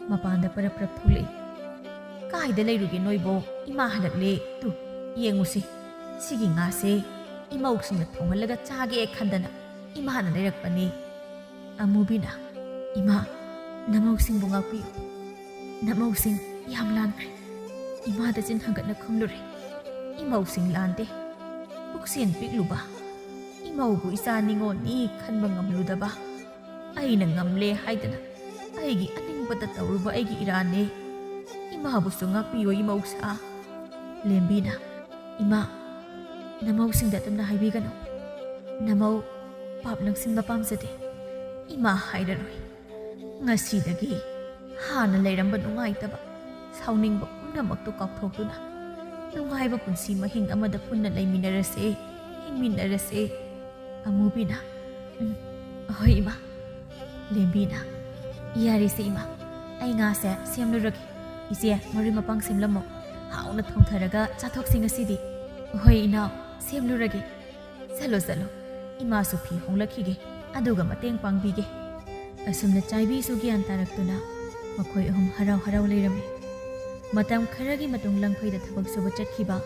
ꯃꯄꯥꯟꯗ ꯄꯔꯞ ꯊꯣꯛꯂꯛꯏ. ꯀꯥꯏꯗ ꯂꯩꯔꯨꯒꯦ ꯅꯣꯏꯕꯣ? ꯏꯃꯥ ꯍꯜꯂꯛꯂꯦ. ꯇꯨ ꯌꯦꯡꯉꯨꯁꯤ. ꯁꯤꯒꯤ ꯉꯥꯁꯦ ꯏꯃꯧꯁꯤꯡꯅ ꯊꯣꯡꯍꯜꯂꯒ ꯆꯥꯒꯦ ꯈꯟꯗꯅ ꯏꯃꯥꯅ ꯂꯩꯔꯛꯄꯅꯤ. ꯑꯃꯨꯕꯤꯅ, ꯏꯃꯥ, ꯅꯃꯧꯁꯤꯡꯕꯨ ꯉꯥꯛꯄꯤꯌꯨ. ꯅꯃꯧꯁꯤꯡ ꯌꯥꯝ ꯂꯥꯟꯈ꯭ꯔꯦ. ꯏꯃꯥꯗ ꯆꯤꯟ ꯍꯪꯒꯠꯅ ꯈꯨꯝꯂꯨꯔꯦ. ꯏꯃꯧꯁꯤꯡ ꯂꯥꯟꯗꯦ. ꯄꯨꯛꯆꯦꯟ ꯄꯤꯛꯂꯨꯕ, ꯏꯃꯧꯕꯨ ꯏꯆꯥ ꯅꯤꯉꯣꯜꯅꯤ ꯈꯟꯕ ꯉꯝꯂꯨꯗꯕ ꯑꯩꯅ ꯉꯝꯂꯦ ꯍꯥꯏꯗꯅ ꯑꯩꯒꯤ ꯑꯅꯤꯡꯕꯇ ꯇꯧꯔꯨꯕ ꯑꯩꯒꯤ ꯏꯔꯥꯟꯅꯦ. ꯏꯃꯥꯕꯨꯁꯨ ꯉꯥꯛꯄꯤꯌꯣ ꯏꯃꯧꯁꯥ. ꯂꯦꯝꯕꯤꯅ, ꯏꯃꯥ, ꯅꯃꯧꯁꯤꯡꯗ ꯑꯗꯨꯝꯅ ꯍꯥꯏꯕꯤꯒꯅꯨ. ꯅꯃꯧ ꯄꯥꯞ ꯂꯪꯁꯤꯟꯕ ꯄꯥꯝꯖꯗꯦ. ꯏꯃꯥ ꯍꯥꯏꯔꯔꯣꯏ. ꯉꯁꯤꯗꯒꯤ ꯍꯥꯟꯅ ꯂꯩꯔꯝꯕ ꯅꯨꯡꯉꯥꯏꯇꯕ, ꯁꯥꯎꯅꯤꯡꯕ ꯄꯨꯝꯅꯃꯛꯇꯨ ꯀꯥꯎꯊꯣꯛꯇꯨꯅ ꯅꯨꯡꯉꯥꯏꯕ ꯄꯨꯟꯁꯤ ꯃꯍꯤꯡ ꯑꯃꯗ ꯄꯨꯟꯅ ꯂꯩꯃꯤꯟꯅꯔꯁꯦ, ꯍꯤꯡꯃꯤꯟꯅꯔꯁꯦ. ꯑꯃꯨꯕꯤꯅ, ꯍꯣꯏ ꯏꯃꯥ. ꯂꯦꯝꯕꯤꯅ, ꯌꯥꯔꯤꯁꯦ ꯏꯃꯥ, ꯑꯩ ꯉꯥꯁꯦ ꯁꯦꯝꯂꯨꯔꯒꯦ. ꯏꯆꯦ, ꯃꯔꯣꯏ ꯃꯄꯥꯡ ꯁꯦꯝꯂꯝꯃꯣ. ꯍꯥꯎꯅ ꯊꯣꯡꯊꯔꯒ ꯆꯥꯊꯣꯛꯁꯤ ꯉꯁꯤꯗꯤ. ꯍꯣꯏ ꯏꯅꯥꯎ, ꯁꯦꯝꯂꯨꯔꯒꯦ. ꯆꯠꯂꯣ. ꯏꯃꯥꯁꯨ ꯐꯤ ꯍꯣꯡꯂꯛꯈꯤꯒꯦ, ꯑꯗꯨꯒ ꯃꯇꯦꯡ ꯄꯥꯡꯕꯤꯒꯦ. ꯑꯁꯨꯝꯅ ꯆꯥꯏꯕꯤꯁꯨ ꯒ꯭ꯌꯥꯟ ꯇꯥꯔꯛꯇꯨꯅ ꯃꯈꯣꯏ ꯑꯍꯨꯝ ꯍꯔꯥꯎ ꯂꯩꯔꯝꯃꯤ. ꯃꯇꯝ ꯈꯔꯒꯤ ꯃꯇꯨꯡ ꯂꯪꯐꯩꯗ ꯊꯕꯛ ꯁꯨꯕ ꯆꯠꯈꯤꯕ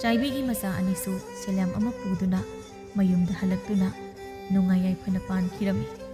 ꯆꯥꯏꯕꯤꯒꯤ ꯃꯆꯥ ꯑꯅꯤꯁꯨ ꯁꯦꯜꯌꯥꯝ ꯑꯃ ꯄꯨꯗꯨꯅ ꯃꯌꯨꯝꯗ ꯍꯜꯂꯛꯇꯨꯅ ꯅꯨꯡꯉꯥꯏ ꯌꯥꯏꯐꯅ ꯄꯥꯟꯈꯤꯔꯝꯃꯤ꯫